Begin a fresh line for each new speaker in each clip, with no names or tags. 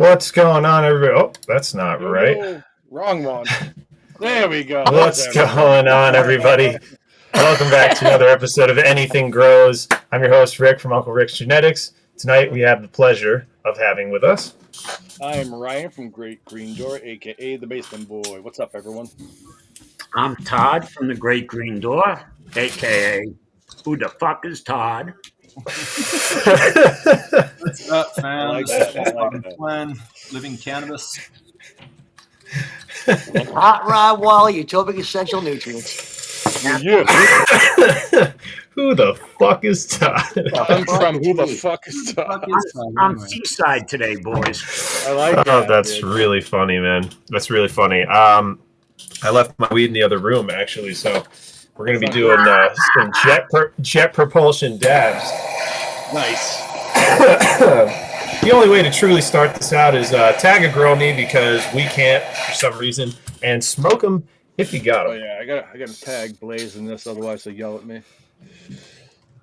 What's going on, everybody? Oh, that's not right.
No, wrong one. There we go.
What's going on, everybody? Welcome back to another episode of Anything Grows. I'm your host, Rick from Uncle Rick's Genetics. Tonight, we have the pleasure of having with us.
I am Ryan from Great Green Door, a.k.a. the Basement Boy. What's up, everyone?
I'm Todd from the Great Green Door, a.k.a. Who the fuck is Todd?
What's up, fam?
Like
This
that,
is
I like
Martin
that.
Flynn, living cannabis.
Hot Rod Wally, Utopic Essential Nutrients.
Yeah.
Who the fuck is Todd?
I'm from Who the Fuck is Todd?
I'm seaside today, boys.
I like that.
Oh, that's
dude.
really funny, man. That's really funny. I left my weed in the other room, actually, so we're going to be doing some jet propulsion dabs.
Nice.
The only way to truly start this out is tag a grow me because we can't for some reason, and smoke them if you got
Oh
them.
yeah, I got a tag Blaze in this, otherwise they'll yell at me.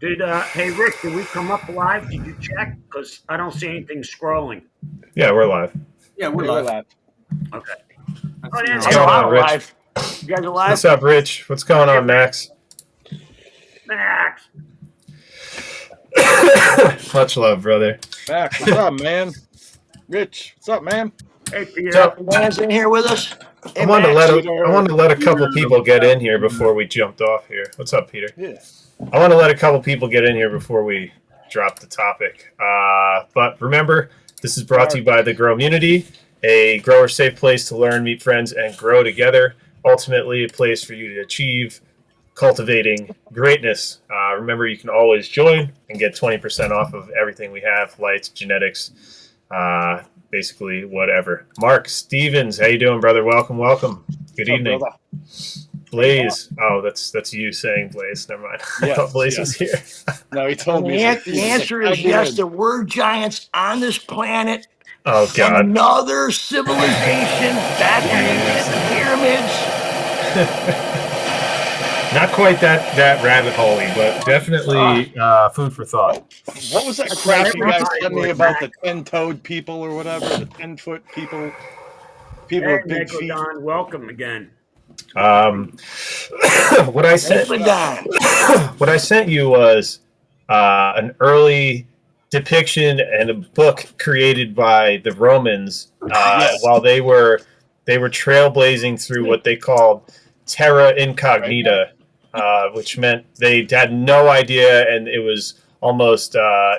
Hey Rick, did we come up live? Did you check? Because I don't see anything scrolling.
Yeah, we're live.
Yeah, we're
Yeah,
live.
Okay.
That's
Oh,
the
yeah.
What's going on, Rich?
Live. You guys are live?
What's up, Rich? What's going on, Max?
Max.
Much love, brother.
Max, what's up, man? Rich, what's up, man?
Hey, Pierre.
So,
Man's in here with us.
I wanted
Max.
to let a couple people get in here before we jumped off here. What's up, Peter?
Yeah.
I want to let a couple people get in here before we drop the topic. But remember, this is brought to you by the Growmunity, a grower-safe place to learn, meet friends, and grow together. Ultimately, a place for you to achieve cultivating greatness. Remember, you can always join and get 20% off of everything we have, lights, genetics, basically whatever. Mark Stevens, how you doing, brother? Welcome. Good evening.
brother?
Blaze. Oh, that's you saying Blaze. Never mind. I
Yes,
thought Blaze
yes.
was here.
No, he told me.
The answer is yes. There were giants on this planet.
Oh,
From
God.
another civilization back in the pyramids.
Not quite that rabbit hole-y, but definitely food for thought.
What was that crap you guys said me about the 10-toed people or whatever? The 10-foot people? People
Hey,
with big feet?
Megalodon, welcome again.
What I sent you was an early depiction and a book created by the Romans
Yes.
while they were trailblazing through what they called terra incognita, which meant they had no idea, and it was almost
Yeah,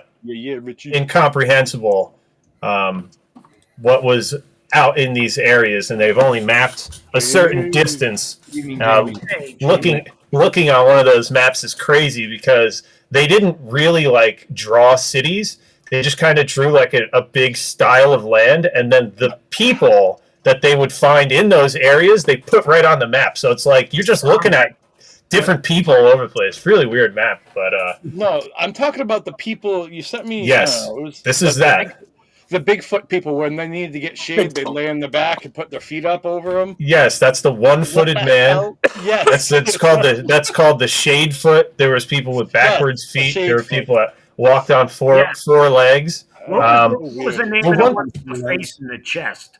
Richie.
incomprehensible what was out in these areas, and they've only mapped a certain distance.
You mean
Hey,
Looking on one of those maps is crazy because they didn't really like draw cities. They just kind of drew like a big style of land, and then the people that they would find in those areas they put right on the map. So it's like you're just looking at different people all over the place. Really weird map, but
No, I'm talking about the people you sent me.
Yes,
it was
this is
the
that.
The Bigfoot people, when they needed to get shade, they lay in the back and put their feet up over them.
Yes, that's the one-footed man.
Yes.
That's called the shade foot. There was people with backwards
the
feet.
shade
There were
foot.
people that walked on four legs.
what was the name
well,
of the
one-
one with the face in the chest?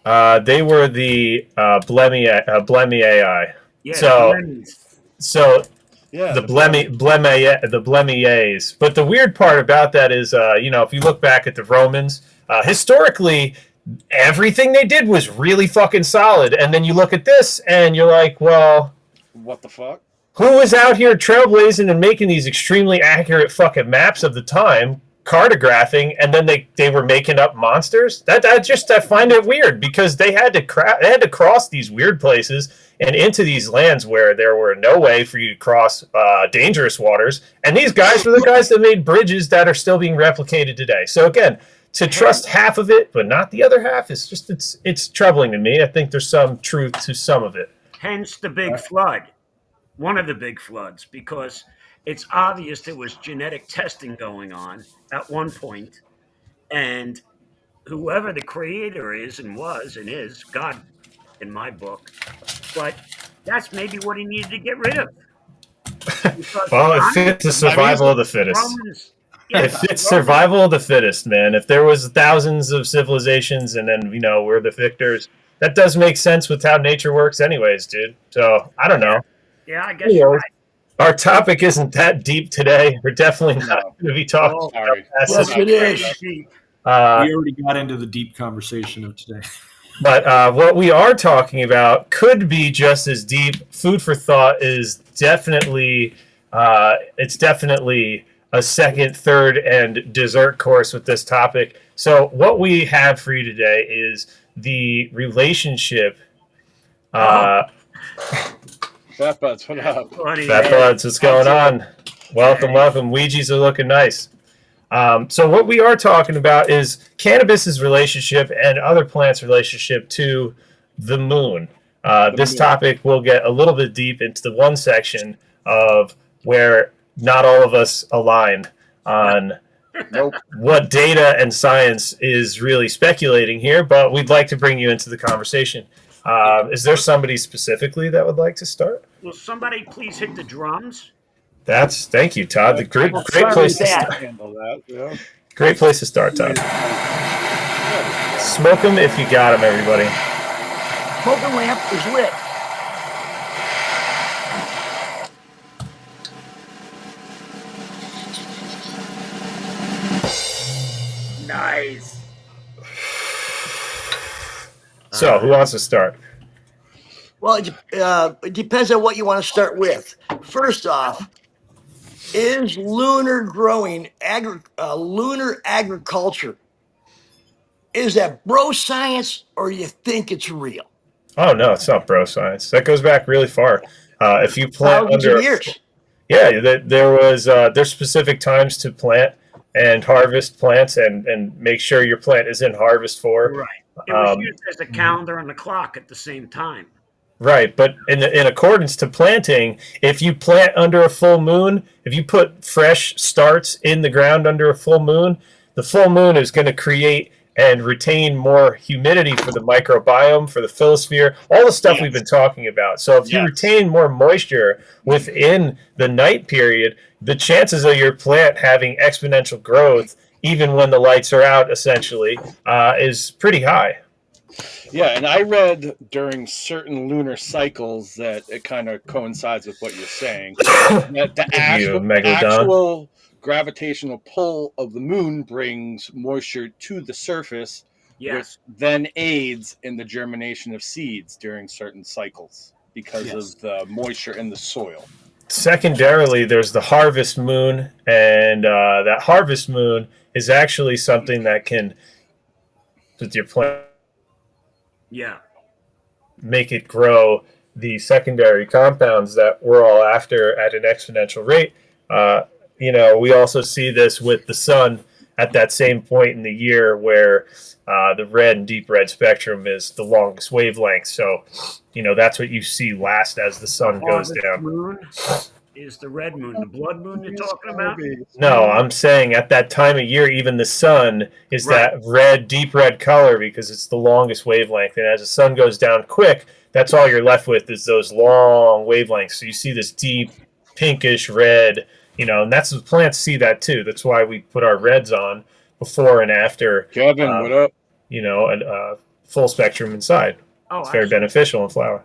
They were the Blemmy AI.
Yeah,
So-
Lenny's.
So
Yeah.
the Blemmyays. But the weird part about that is, if you look back at the Romans, historically, everything they did was really fucking solid. And then you look at this, and you're like, well,
What the fuck?
who was out here trailblazing and making these extremely accurate fucking maps of the time, cartographing, and then they were making up monsters? I find it weird because they had to cross these weird places and into these lands where there were no way for you to cross dangerous waters. And these guys were the guys that made bridges that are still being replicated today. So again, to trust half of it but not the other half is just it's troubling to me. I think there's some truth to some of it.
Hence the big flood. One of the big floods, because it's obvious there was genetic testing going on at one point, and whoever the creator is and was and is, God in my book, but that's maybe what he needed to get rid of. Because
Well, it fits the survival of the fittest. It's survival of the fittest, man. If there was thousands of civilizations and then, we're the victors, that does make sense with how nature works anyways, dude. So, I don't know.
Yeah, I guess you're right.
Our topic isn't that deep today. We're definitely not going to be talking about
Yes, it is.
We already got into the deep conversation of today.
But what we are talking about could be just as deep. Food for thought is definitely, it's definitely a second, third, and dessert course with this topic. So what we have for you today is the relationship.
Fat Buds, what up?
Fat Buds, what's going on? Welcome, welcome. Ouija's are looking nice. So what we are talking about is cannabis's relationship and other plants' relationship to the moon. This topic will get a little bit deep into the one section of where not all of us align on what data and science is really speculating here, but we'd like to bring you into the conversation. Is there somebody specifically that would like to start?
Will somebody please hit the drums?
Thank you, Todd. The great place to start.
Handle that, yeah.
Great place to start, Todd. Smoke them if you got them, everybody.
Smoking lamp is lit.
Nice.
So, who wants to start?
Well, it depends on what you want to start with. First off, is lunar growing, lunar agriculture, is that bro science or you think it's real?
Oh, no, it's not bro science. That goes back really far. If you plant
Thousands
under
of years.
there's specific times to plant and harvest plants and make sure your plant is in harvest for.
Right. It was used as a calendar and a clock at the same time.
Right, but in accordance to planting, if you plant under a full moon, if you put fresh starts in the ground under a full moon, the full moon is going to create and retain more humidity for the microbiome, for the phyllosphere, all the stuff we've been talking about. So if you retain more moisture within the night period, the chances of your plant having exponential growth, even when the lights are out, essentially, is pretty high.
Yeah, and I read during certain lunar cycles that it kind of coincides with what you're saying. That the actual gravitational pull of the moon brings moisture to the surface, which then aids in the germination of seeds during certain cycles because of the moisture in the soil.
Secondarily, there's the harvest moon, and that harvest moon is actually something that can, with your plant, make it grow the secondary compounds that we're all after at an exponential rate. We also see this with the sun at that same point in the year where the red and deep red spectrum is the longest wavelength. So, that's what you see last as the sun goes down.
Moon is the red moon, the blood moon you're talking about?
No, I'm saying at that time of year, even the sun is that red, deep red color because it's the longest wavelength. And as the sun goes down quick, that's all you're left with is those long wavelengths. So you see this deep pinkish red, and that's the plants see that too. That's why we put our reds on before and after.
Kevin, what up?
A full spectrum inside. It's very beneficial in flower.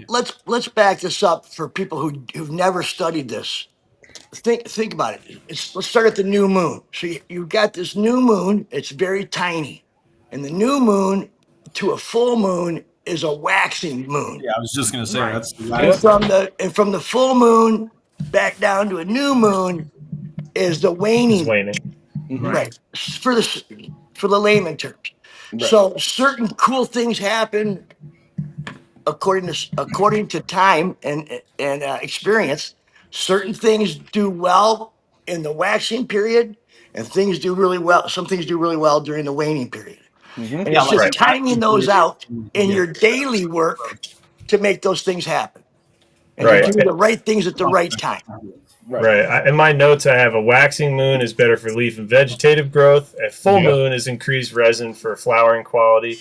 Let's back this up for people who've never studied this. Think about it. Let's start at the new moon. So you've got this new moon. It's very tiny, and the new moon to a full moon is a waxing moon.
Yeah, I was just going to say that's
and from the full moon back down to a new moon is the waning.
It's waning.
Right. For the layman terms. Right. So certain cool things happen according to time and experience. Certain things do well in the waxing period, and things do really well. Some things do really well during the waning period. Mm-hmm. And it's just timing those out in your daily work to make those things happen. And to do the right things at the right time.
Right. In my notes, I have a waxing moon is better for leaf and vegetative growth. A full moon is increased resin for flowering quality.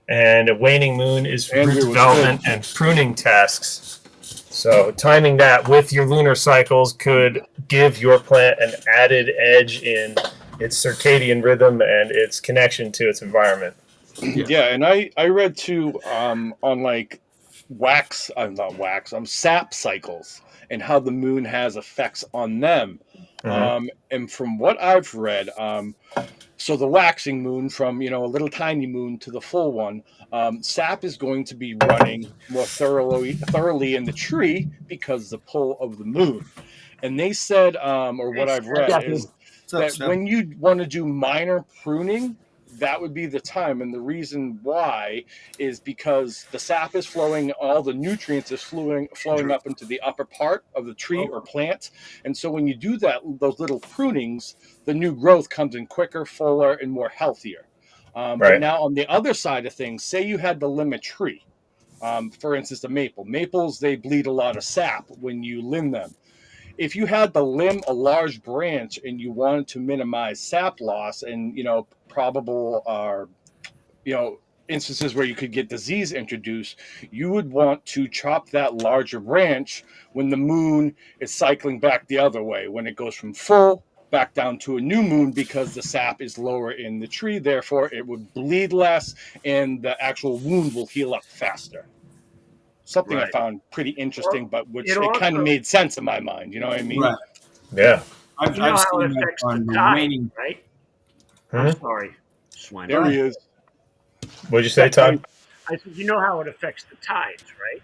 And a waning moon is for root development and pruning tasks. So timing that with your lunar cycles could give your plant an added edge in its circadian rhythm and its connection to its environment.
Yeah, and I read too on like sap cycles and how the moon has effects on them. And from what I've read, so the waxing moon from a little tiny moon to the full one, sap is going to be running more thoroughly in the tree because the pull of the moon. And they said, or what I've read is that when you want to do minor pruning, that would be the time. And the reason why is because the sap is flowing, all the nutrients is flowing up into the upper part of the tree or plant. And so when you do those little prunings, the new growth comes in quicker, fuller, and more healthier. But now on the other side of things, say you had to limb a tree. For instance, the maples, they bleed a lot of sap when you limb them. If you had to limb a large branch and you wanted to minimize sap loss and, probable instances where you could get disease introduced, you would want to chop that larger branch when the moon is cycling back the other way, when it goes from full back down to a new moon, because the sap is lower in the tree. Therefore, it would bleed less and the actual wound will heal up faster. Something I found pretty interesting, but it kind of made sense in my mind. You know what I mean?
Right.
Yeah.
I've seen that on the waning. Right? I'm sorry, Swine.
There he is.
What'd you say, Todd?
I said, you know how it affects the tides, right?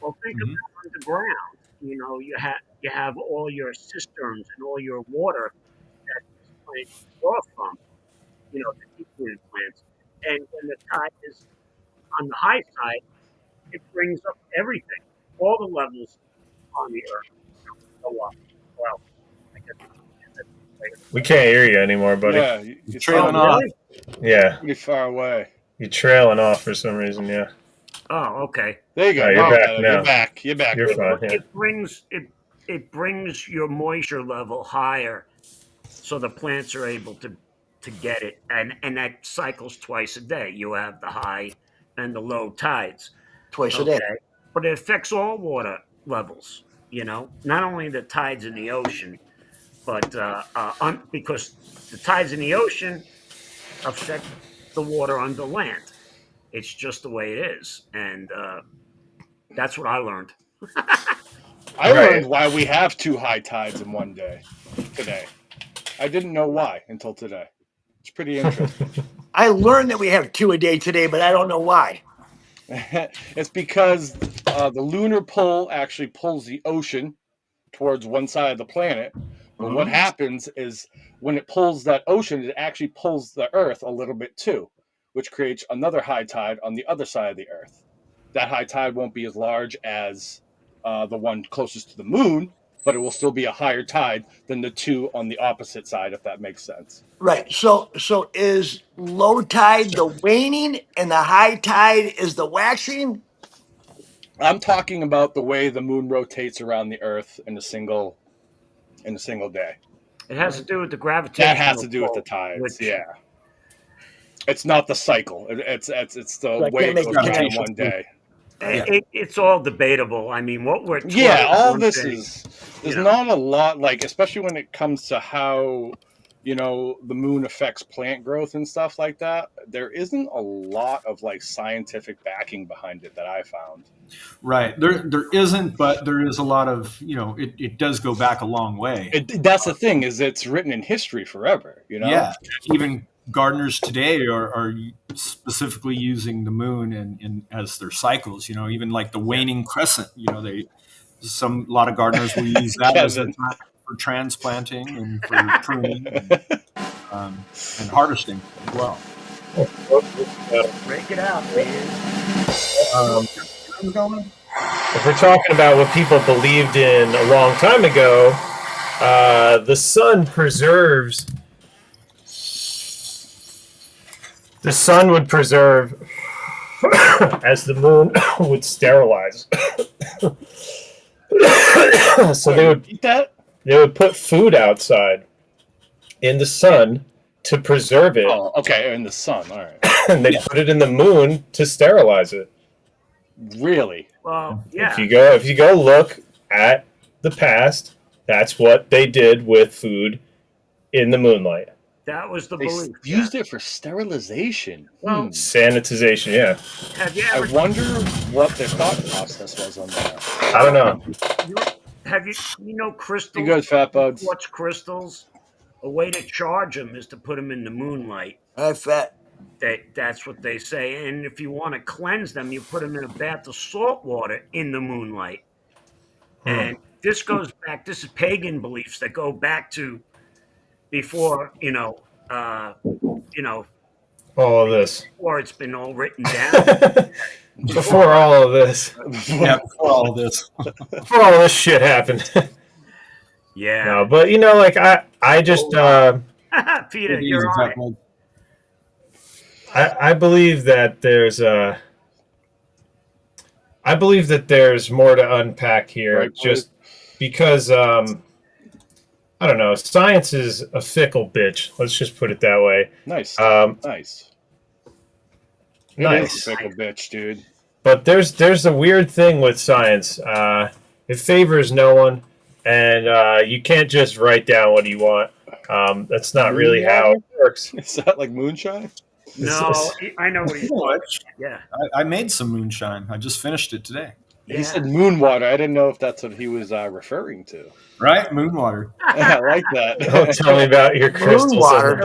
Well, think about underground. You have all your cisterns and all your water that these plants draw from, the deep-rooted plants. And when the tide is on the high side, it brings up everything, all the levels on the earth go up. Well, I guess
we can't hear you anymore, buddy.
Yeah, you're trailing off.
Yeah,
pretty far away.
You're trailing off for some reason. Yeah.
Oh, okay.
There you go.
You're back now.
You're back.
You're fine.
Yeah. It brings your moisture level higher, so the plants are able to get it, and that cycles twice a day. You have the high and the low tides.
Twice a day.
But it affects all water levels, not only the tides in the ocean, but because the tides in the ocean affect the water on the land. It's just the way it is. And that's what I learned.
I learned why we have 2 high tides in one day today. I didn't know why until today. It's pretty interesting.
I learned that we have 2 a day today, but I don't know why.
It's because the lunar pull actually pulls the ocean towards one side of the planet. But what happens is when it pulls that ocean, it actually pulls the Earth a little bit too, which creates another high tide on the other side of the Earth. That high tide won't be as large as the one closest to the moon, but it will still be a higher tide than the 2 on the opposite side, if that makes sense.
Right. So is low tide the waning and the high tide is the waxing?
I'm talking about the way the moon rotates around the Earth in a single day.
It has to do with the gravitational
That has to do with the tides. Yeah. It's not the cycle. It's the way it goes down one day.
It's all debatable. I mean, what we're
all this is there's not a lot, like, especially when it comes to how the moon affects plant growth and stuff like that. There isn't a lot of like scientific backing behind it that I found.
Right. There isn't, but there is a lot of, it does go back a long way.
That's the thing, is it's written in history forever,
Yeah. Even gardeners today are specifically using the moon and as their cycles, even like the waning crescent, a lot of gardeners will use that as a time for transplanting and for pruning and harvesting as well.
Break it out, man.
If we're talking about what people believed in a long time ago, the sun preserves. The sun would preserve as the moon would sterilize. So they would eat that. They would put food outside in the sun to preserve it.
Oh, okay, in the sun. All right.
And they put it in the moon to sterilize it.
Really?
Well, yeah.
If you go look at the past, that's what they did with food in the moonlight.
That was the
They
belief.
used it for sterilization.
Well,
sanitization, yeah.
Have you
I
ever?
wonder what their thought process was on that.
I don't know.
Have you crystals?
You guys, fat bugs.
Quartz crystals. A way to charge them is to put them in the moonlight.
Fat.
That's what they say. And if you want to cleanse them, you put them in a bath of salt water in the moonlight. And this goes back. This is pagan beliefs that go back to before
all of this.
Before it's been all written down.
Before all of this.
Yeah, before all of this.
Before all this shit happened.
Yeah.
No, but I just
Peter, you're on it.
I believe that there's more to unpack here,
right,
just because I don't know. Science is a fickle bitch. Let's just put it that way.
Nice.
Nice.
It is a fickle bitch, dude.
But there's a weird thing with science. It favors no one, and you can't just write down what you want. That's not really how it works.
Is that like moonshine?
No, I know what he's doing. Yeah.
I made some moonshine. I just finished it today.
He said moon water. I didn't know if that's what he was referring to.
Right? Moon water.
Yeah, I like that.
Don't tell me about your crystals.
Moon water.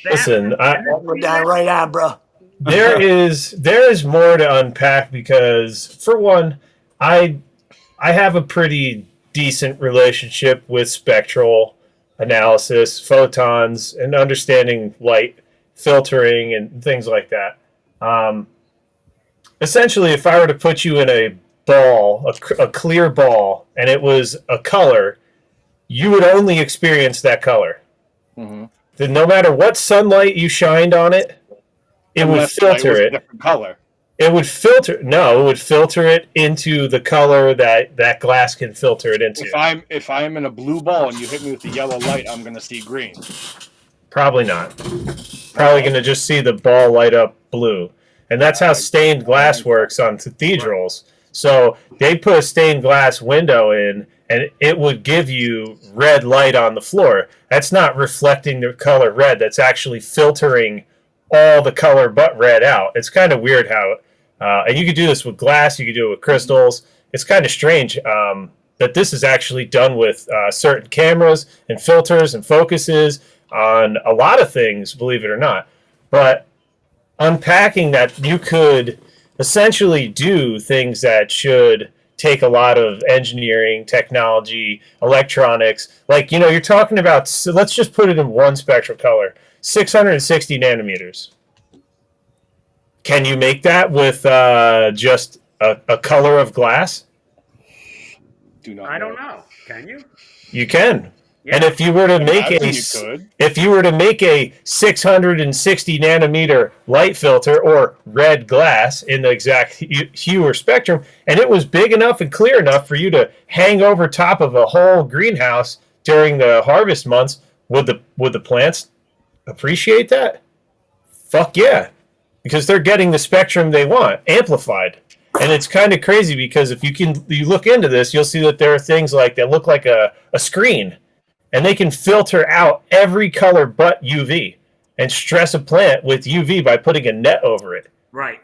Listen,
right on, bro.
There is more to unpack because, for one, I have a pretty decent relationship with spectral analysis, photons, and understanding light filtering and things like that. Essentially, if I were to put you in a ball, a clear ball, and it was a color, you would only experience that color. Mm-hmm. Then no matter what sunlight you shined on it, it would filter it.
Different color.
It would filter. No, it would filter it into the color that glass can filter it into.
If I'm in a blue ball and you hit me with the yellow light, I'm going to see green.
Probably not. Probably going to just see the ball light up blue. And that's how stained glass works on cathedrals. So they put a stained glass window in, and it would give you red light on the floor. That's not reflecting the color red. That's actually filtering all the color but red out. It's kind of weird how, and you could do this with glass, you could do it with crystals. It's kind of strange that this is actually done with certain cameras and filters and focuses on a lot of things, believe it or not. But unpacking that, you could essentially do things that should take a lot of engineering, technology, electronics. Like, you're talking about, so let's just put it in one spectral color. 660 nanometers. Can you make that with just a color of glass?
I don't know. Can you?
You can.
Yeah.
And if you were to make a 660 nanometer light filter or red glass in the exact hue or spectrum, and it was big enough and clear enough for you to hang over top of a whole greenhouse during the harvest months, would the plants appreciate that? Fuck yeah, because they're getting the spectrum they want amplified. And it's kind of crazy because if you look into this, you'll see that there are things like that look like a screen, and they can filter out every color but UV and stress a plant with UV by putting a net over it.
Right.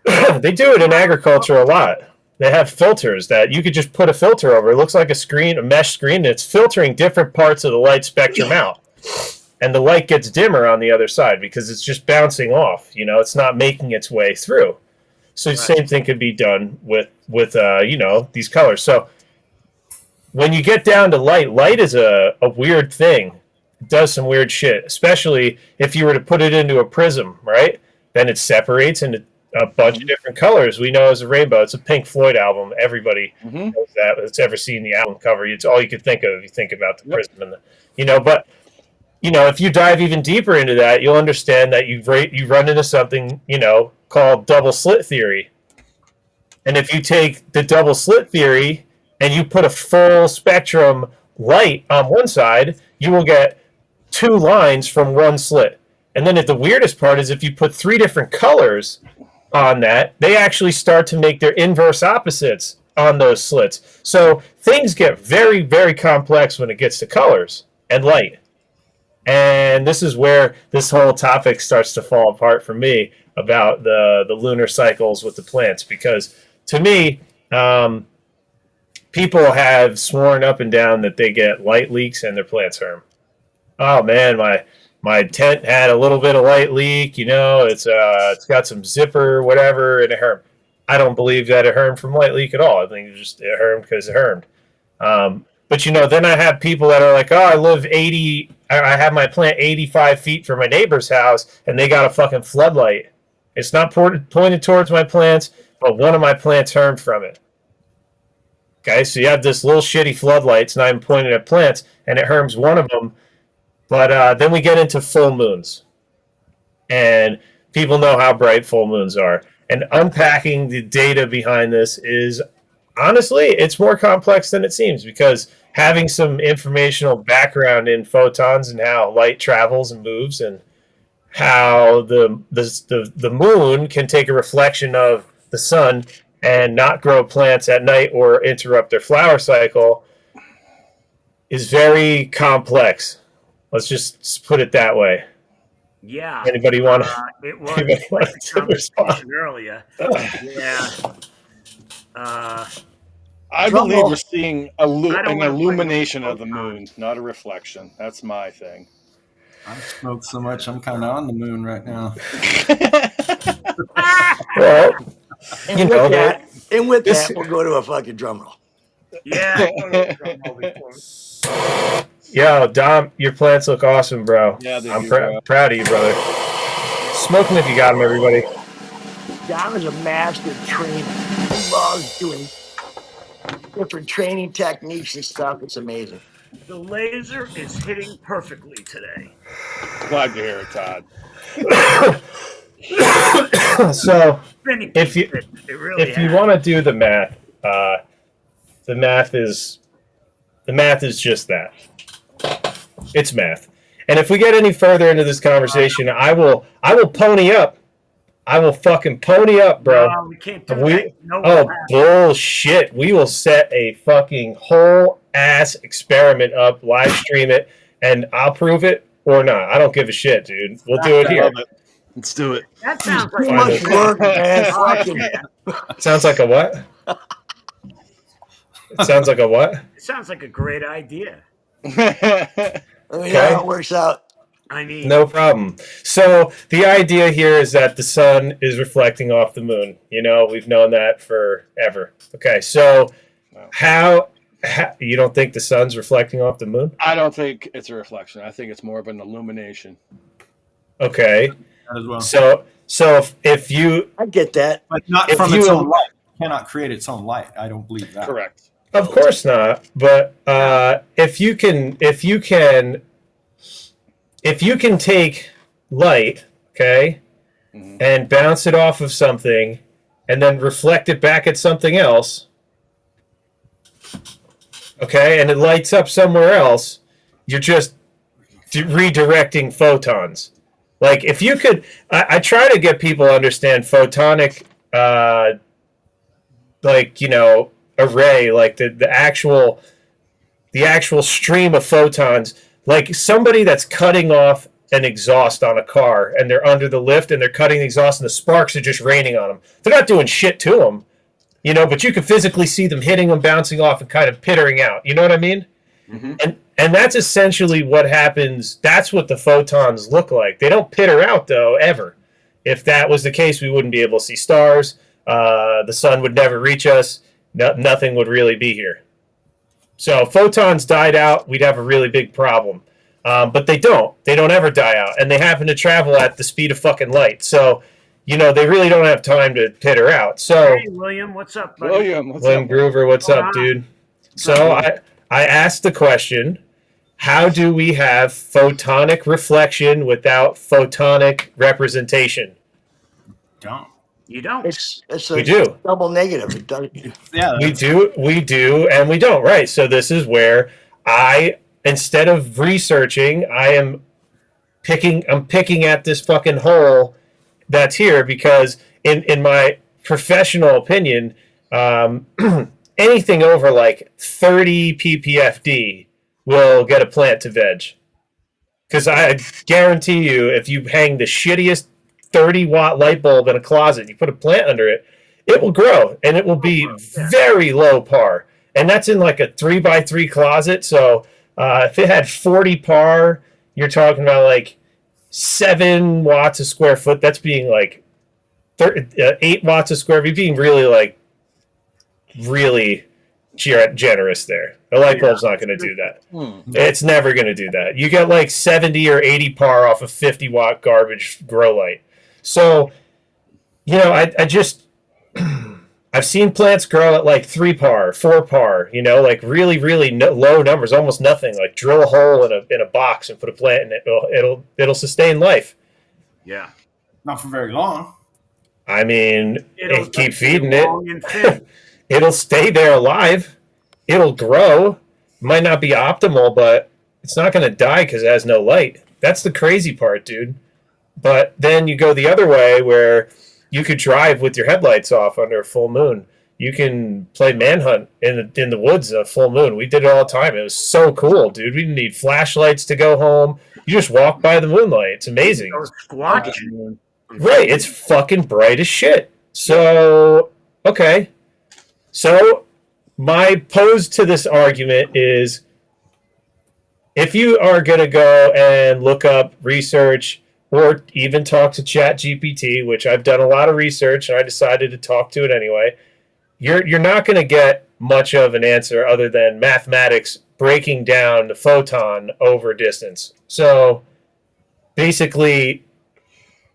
They do it in agriculture a lot. They have filters that you could just put a filter over. It looks like a mesh screen, and it's filtering different parts of the light spectrum out. And the light gets dimmer on the other side because it's just bouncing off. It's not making its way through. So the same thing could be done with these colors. So when you get down to light is a weird thing. It does some weird shit, especially if you were to put it into a prism, right? Then it separates into a bunch of different colors. We know as a rainbow. It's a Pink Floyd album. Everybody knows that that's ever seen the album cover. It's all you could think of if you think about the prism and but if you dive even deeper into that, you'll understand that you run into something, called double slit theory. And if you take the double slit theory and you put a full spectrum light on one side, you will get two lines from one slit. And then the weirdest part is if you put 3 different colors on that, they actually start to make their inverse opposites on those slits. So things get very, very complex when it gets to colors and light. And this is where this whole topic starts to fall apart for me about the lunar cycles with the plants. Because to me, people have sworn up and down that they get light leaks and their plants harm. Oh man, my tent had a little bit of light leak. It's got some zipper, whatever, and it harmed. I don't believe that it harmed from light leak at all. I think it harmed because it harmed. But then I have people that are like, oh, I have my plant 85 feet from my neighbor's house, and they got a fucking floodlight. It's not pointed towards my plants, but one of my plants harmed from it. Okay, so you have this little shitty floodlight. It's not even pointed at plants, and it harms one of them. But then we get into full moons. And people know how bright full moons are. And unpacking the data behind this is, honestly, it's more complex than it seems, because having some informational background in photons and how light travels and moves, and how the moon can take a reflection of the sun and not grow plants at night or interrupt their flower cycle is very complex. Let's just put it that way.
Yeah.
Anybody want to?
It was like the conversation earlier. Yeah.
I believe we're seeing an illumination of the moon, not a reflection. That's my thing.
I smoke so much, I'm kind of on the moon right now.
Well,
and with that, we'll go to a fucking drum roll.
Yeah.
Yo, Dom, your plants look awesome, bro.
Yeah,
I'm proud of you, brother. Smoke them if you got them, everybody.
Dom is a master trainer. He loves doing different training techniques and stuff. It's amazing.
The laser is hitting perfectly today.
Glad to hear it, Todd.
So, if you want to do the math is just that. It's math. And if we get any further into this conversation, I will pony up. I will fucking pony up, bro.
No, we can't do that.
Bullshit. We will set a fucking whole ass experiment up, live stream it, and I'll prove it or not. I don't give a shit, dude. We'll do it here.
Let's do it.
That sounds like
too much work, man.
Sounds like a what? It sounds like a what?
It sounds like a great idea.
Let me know how it works out.
I mean,
no problem. So the idea here is that the sun is reflecting off the moon. We've known that forever. Okay, so how you don't think the sun's reflecting off the moon?
I don't think it's a reflection. I think it's more of an illumination.
Okay.
As well.
So if you,
I get that,
but not from its own light. It cannot create its own light. I don't believe that.
Correct.
Of course not. But if you can take light, okay, and bounce it off of something, and then reflect it back at something else, okay, and it lights up somewhere else, you're just redirecting photons. Like, if you could, I try to get people to understand photonic, array, like the actual stream of photons, like somebody that's cutting off an exhaust on a car, and they're under the lift and they're cutting the exhaust and the sparks are just raining on them. They're not doing shit to them, but you can physically see them hitting them, bouncing off, and kind of pittering out. You know what I mean? Mm-hmm. And that's essentially what happens. That's what the photons look like. They don't pitter out, though, ever. If that was the case, we wouldn't be able to see stars. The sun would never reach us. Nothing would really be here. So if photons died out, we'd have a really big problem. But they don't. They don't ever die out. And they happen to travel at the speed of fucking light. So, they really don't have time to pitter out. So,
hey, William, what's up, buddy?
William Groover, what's up, dude? So I asked the question, how do we have photonic reflection without photonic representation?
You don't.
We do. Double negative. It does.
Yeah. We do, and we don't. Right. So this is where instead of researching, I am picking at this fucking hole that's here because in my professional opinion, anything over like 30 ppfd will get a plant to veg. Because I guarantee you, if you hang the shittiest 30-watt light bulb in a closet, you put a plant under it, it will grow, and it will be very low par. And that's in like a 3x3 closet. So if it had 40 par, you're talking about like 7 watts a square foot. That's being like 8 watts a square feet, being really like really generous there. The light bulb's not going to do that. It's never going to do that. You get like 70 or 80 par off a 50-watt garbage grow light. So, you know, I just I've seen plants grow at like 3 par, 4 par, you know, like really, really low numbers, almost nothing. Like drill a hole in a box and put a plant in it. It'll sustain life.
Yeah.
Not for very long.
I mean, keep feeding it. It'll stay there alive. It'll grow. Might not be optimal, but it's not going to die because it has no light. That's the crazy part, dude. But then you go the other way where you could drive with your headlights off under a full moon. You can play manhunt in the woods on a full moon. We did it all the time. It was so cool, dude. We didn't need flashlights to go home. You just walk by the moonlight. It's amazing. Right. It's fucking bright as shit. So, okay. So my pose to this argument is if you are going to go and look up research or even talk to ChatGPT, which I've done a lot of research and I decided to talk to it anyway, you're not going to get much of an answer other than mathematics breaking down the photon over distance. So basically,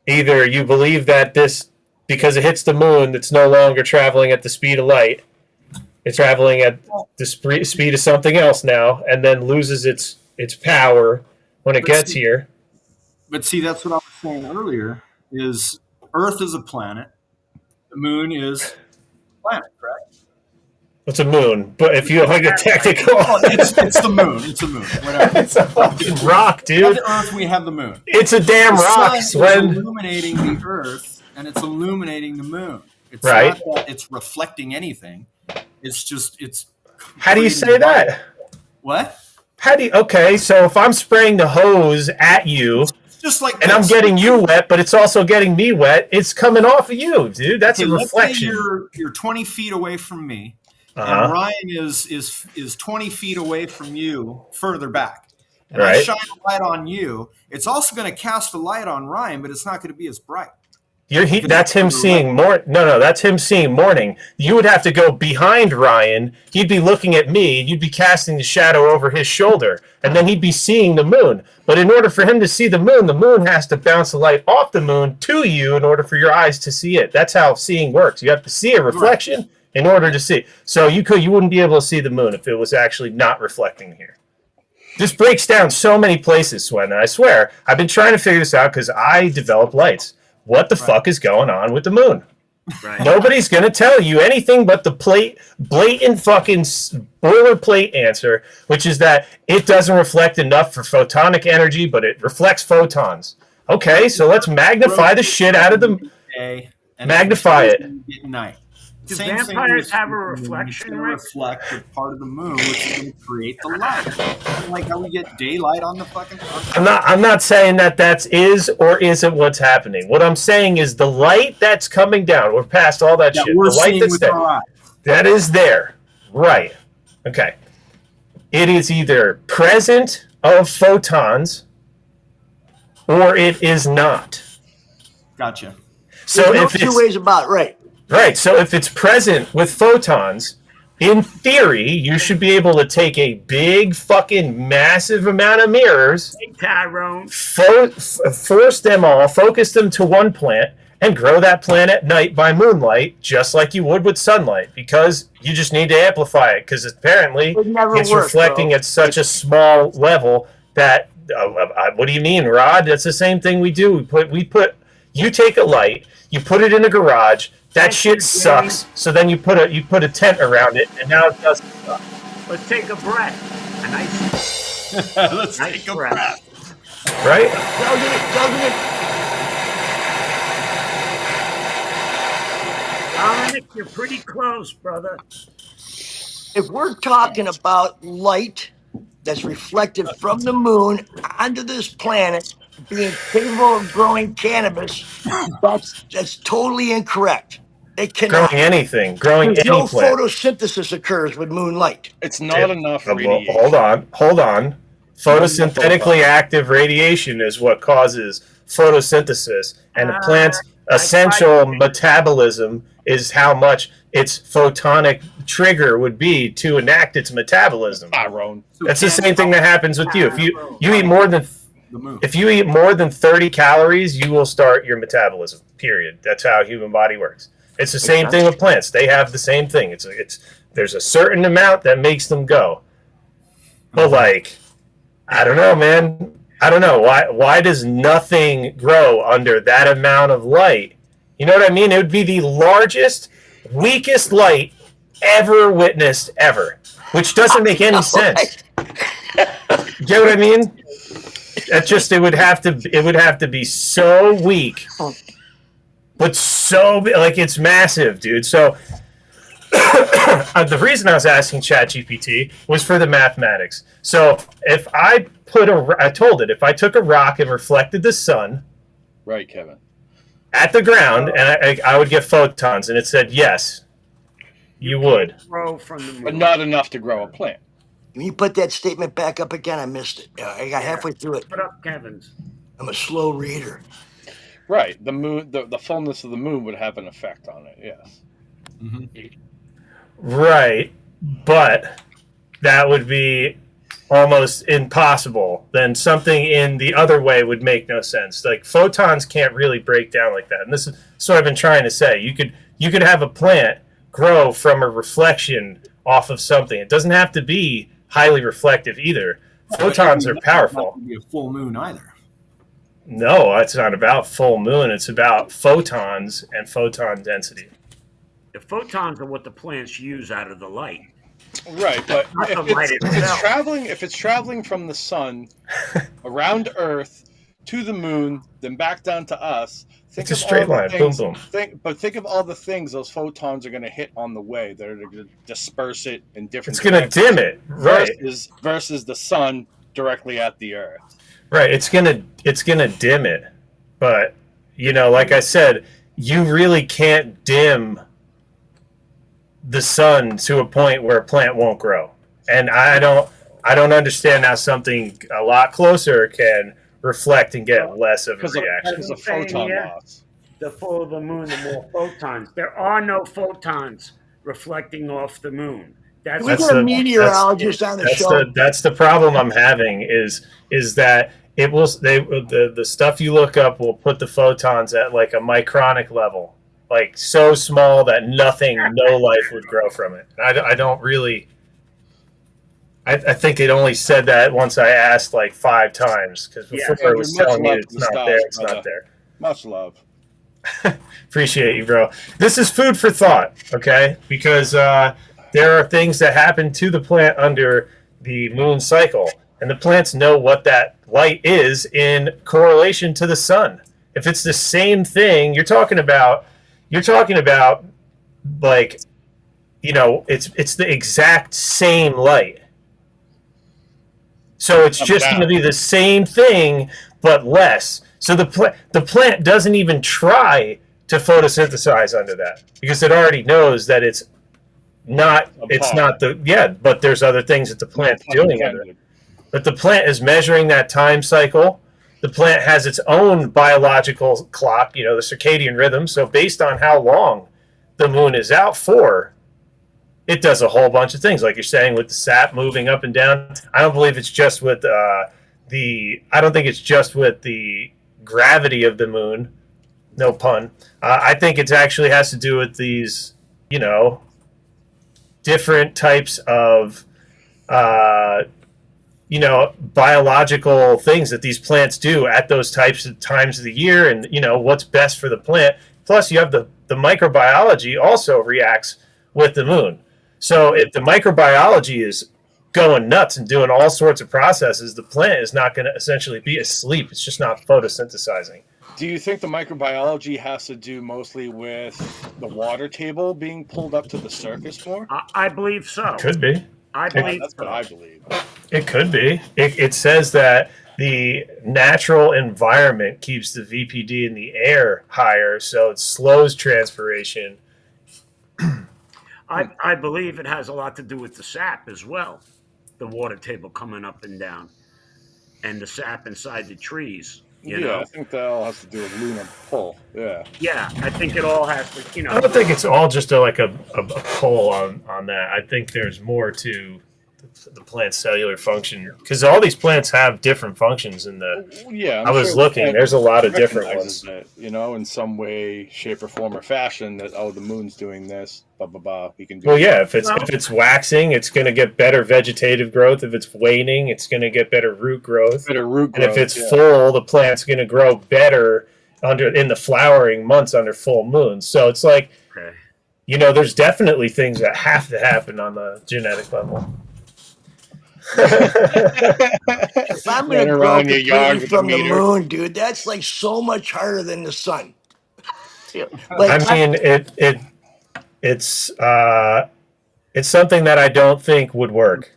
either you believe that this, because it hits the moon, it's no longer traveling at the speed of light. It's traveling at the speed of something else now, and then loses its power when it gets here.
But see, that's what I was saying earlier, is Earth is a planet. The moon is a planet, correct?
It's a moon, but if you like a technical...
it's the moon. It's a moon. Whatever.
It's a fucking rock, dude.
We have the Earth, we have the moon.
It's a damn rock.
The sun is illuminating the Earth, and it's illuminating the moon. It's not that it's reflecting anything. It's just, it's...
How do you say that?
What?
Okay, so if I'm spraying the hose at you...
Just like
and I'm getting you wet, but it's also getting me wet. It's coming off of you, dude. That's a reflection.
Let's say you're 20 feet away from me, and Ryan is 20 feet away from you, further back. And I shine a light on you. It's also going to cast a light on Ryan, but it's not going to be as bright.
That's him seeing more. No, that's him seeing morning. You would have to go behind Ryan. He'd be looking at me. You'd be casting the shadow over his shoulder, and then he'd be seeing the moon. But in order for him to see the moon has to bounce the light off the moon to you in order for your eyes to see it. That's how seeing works. You have to see a reflection in order to see. So you wouldn't be able to see the moon if it was actually not reflecting here. This breaks down so many places, Swen. And I swear, I've been trying to figure this out because I develop lights. What the fuck is going on with the moon? Right. Nobody's going to tell you anything but the blatant fucking boilerplate answer, which is that it doesn't reflect enough for photonic energy, but it reflects photons. Okay, so let's magnify the shit out of the... Magnify it.
Night. Do vampires have a reflection?
Reflect with part of the moon, which is going to create the light. Like how we get daylight on the fucking.
I'm not saying that is or isn't what's happening. What I'm saying is the light that's coming down. We're past all that shit.
We're
the light that's there. That is there, right? Okay. It is either present of photons, or it is not.
Gotcha.
So
There's two ways about it, right?
Right, so if it's present with photons, in theory, you should be able to take a big fucking massive amount of mirrors, force them all, focus them to one plant, and grow that plant at night by moonlight, just like you would with sunlight, because you just need to amplify it, because apparently it's reflecting at such a small level that, what do you mean, Rod? That's the same thing we do. You take a light, you put it in a garage. That shit sucks. So then you put a tent around it, and now it doesn't suck.
Let's take a breath. A nice
Let's take a breath.
right?
Doesn't it?
Dominic, you're pretty close, brother.
If we're talking about light that's reflected from the moon onto this planet being capable of growing cannabis, that's totally incorrect. It cannot.
Growing anything, growing
There's
any
no
plant.
photosynthesis occurs with moonlight.
It's not enough radiation.
Hold on. Photosynthetically active radiation is what causes photosynthesis, and a plant's essential metabolism is how much its photonic trigger would be to enact its metabolism.
Tyrone.
That's the same thing that happens with you. If you eat more than if you eat more than 30 calories, you will start your metabolism. Period. That's how human body works. It's the same thing with plants. They have the same thing. There's a certain amount that makes them go. But like, I don't know, man. I don't know why does nothing grow under that amount of light? You know what I mean? It would be the largest, weakest light ever witnessed ever, which doesn't make any sense. Get what I mean? It would have to be so weak, but so like it's massive, dude. So the reason I was asking ChatGPT was for the mathematics. So if I if I took a rock and reflected the sun,
right, Kevin,
at the ground, and I would get photons, and it said yes, you would
grow from the moon.
But not enough to grow a plant.
Can you put that statement back up again? I missed it. I got halfway through it.
Put up Kevin's.
I'm a slow reader.
Right. The moon, the fullness of the moon would have an effect on it. Yes.
Mm-hmm.
Right, but that would be almost impossible. Then something in the other way would make no sense. Like photons can't really break down like that. And this is what I've been trying to say. You could have a plant grow from a reflection off of something. It doesn't have to be highly reflective either. Photons are powerful.
Not be a full moon either.
No, it's not about full moon. It's about photons and photon density.
The photons are what the plants use out of the light.
Right, but if it's traveling from the sun around Earth to the moon, then back down to us.
It's a straight line. Boom, boom.
Think of all the things those photons are going to hit on the way. They're going to disperse it in different.
It's going to dim it, right?
Versus the sun directly at the Earth.
Right. It's gonna dim it, but like I said, you really can't dim the sun to a point where a plant won't grow. And I don't understand how something a lot closer can reflect and get less of a reaction.
Because of photon loss.
The fuller the moon, the more photons. There are no photons reflecting off the moon.
We got a meteorologist on the show.
That's the problem I'm having is that it will the stuff you look up will put the photons at like a micronic level, like so small that no life would grow from it. I don't really. I think it only said that once I asked like 5 times because before it was telling me it's not there. It's not there.
Much love.
Appreciate you, bro. This is food for thought, okay? Because there are things that happen to the plant under the moon cycle, and the plants know what that light is in correlation to the sun. If it's the same thing, you're talking about like, it's the exact same light. So it's just going to be the same thing, but less. So the plant doesn't even try to photosynthesize under that because it already knows that it's not but there's other things that the plant's doing under it. But the plant is measuring that time cycle. The plant has its own biological clock, the circadian rhythm. So based on how long the moon is out for, it does a whole bunch of things, like you're saying with the sap moving up and down. I don't believe it's just with I don't think it's just with the gravity of the moon. No pun. I think it actually has to do with these, different types of, biological things that these plants do at those types of times of the year, and what's best for the plant. Plus, you have the microbiology also reacts with the moon. So if the microbiology is going nuts and doing all sorts of processes, the plant is not going to essentially be asleep. It's just not photosynthesizing.
Do you think the microbiology has to do mostly with the water table being pulled up to the surface more?
I believe so.
Could be.
I believe
that's
so.
what I believe.
It could be. It says that the natural environment keeps the VPD in the air higher, so it slows transpiration.
I believe it has a lot to do with the sap as well. The water table coming up and down, and the sap inside the trees. You know?
I think that all has to do with lunar pull. Yeah.
Yeah, I think it all has to,
I don't think it's all just a pull on that. I think there's more to the plant's cellular function, because all these plants have different functions in the.
Yeah,
I was looking. There's a lot of different ones.
It, in some way, shape, or form, or fashion. That the moon's doing this. Blah blah blah. We can do.
Well, yeah. If it's waxing, it's going to get better vegetative growth. If it's waning, it's going to get better root growth.
And
if it's full, the plant's going to grow better in the flowering months under full moon. So it's like, there's definitely things that have to happen on the genetic level.
If I'm going to grow completely from the moon, dude, that's like so much harder than the sun.
I mean, it's something that I don't think would work.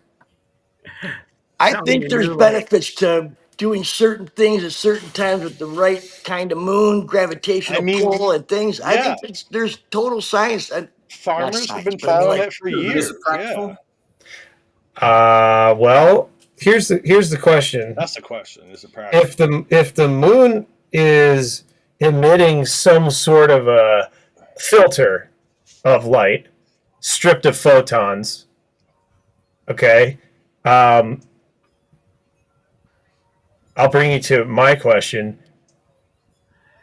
I think there's benefits to doing certain things at certain times with the right kind of moon, gravitational pull, and things. I think there's total science.
Farmers have been following it for years.
Well, here's the question.
That's the question. Is it practical?
If the moon is emitting some sort of a filter of light, stripped of photons, okay, I'll bring you to my question.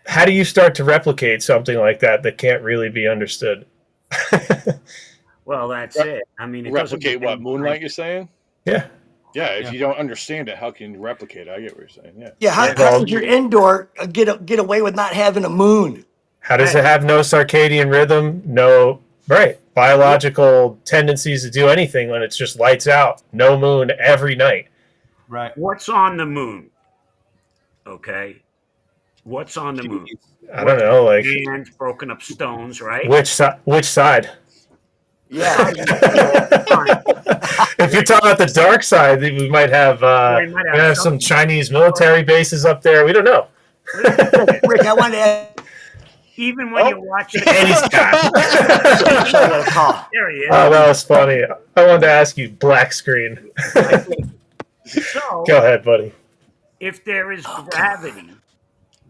How do you start to replicate something like that can't really be understood?
Well, that's it. I mean,
replicate what? Moonlight, you're saying?
Yeah.
Yeah, if you don't understand it, how can you replicate it? I get what you're saying. Yeah.
Yeah, how does your indoor get away with not having a moon?
How does it have no circadian rhythm? No, biological tendencies to do anything when it's just lights out, no moon every night.
Right.
What's on the moon? Okay. What's on the moon?
I don't know, like
and broken up stones, right?
Which side?
Yeah.
If you're talking about the dark side, we might have some Chinese military bases up there. We don't know.
Rick, I want to ask.
Even when you watch it.
And he's got.
There he is.
Oh, that was funny. I wanted to ask you black screen.
So,
go ahead, buddy.
If there is gravity,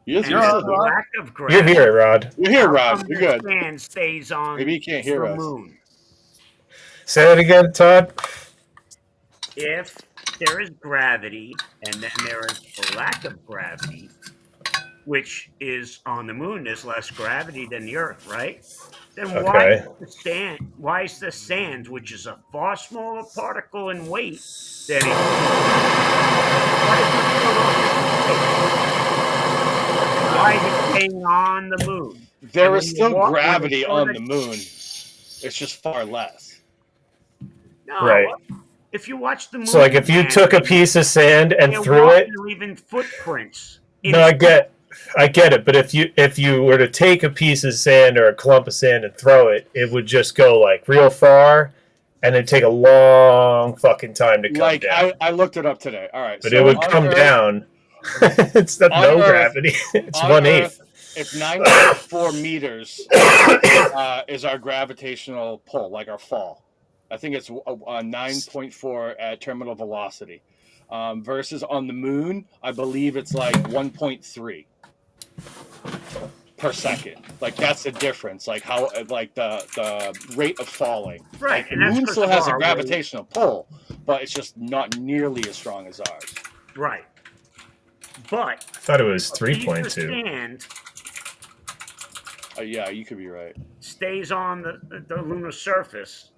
lack
of gravity.
You're here, Rod.
You're here, Rod. You're good.
Sand stays on.
Maybe you can't hear
the
us.
Moon.
Say that again, Todd.
If there is gravity and then there is a lack of gravity, which is on the moon, there's less gravity than the Earth, right? Then why is the sand, which is a far smaller particle in weight than why is it staying on the moon?
There is still gravity on the moon. It's just far less.
No,
right.
If you watch the moon,
so like if you took a piece of sand and threw it,
leaving footprints.
No, I get it. But if you were to take a piece of sand or a clump of sand and throw it, it would just go like real far, and it'd take a long fucking time to come down.
I looked it up today. All right,
but it would come down. It's not no gravity. It's 1/8.
If 9.4 meters is our gravitational pull, like our fall, I think it's 9.4 at terminal velocity. Versus on the moon, I believe it's like 1.3 per second. Like that's the difference. Like how, like the rate of falling.
Right,
like, the moon still has a gravitational pull, but it's just not nearly as strong as ours.
Right. But
I thought it was 3.2.
Sand
yeah, you could be right.
Stays on the lunar surface.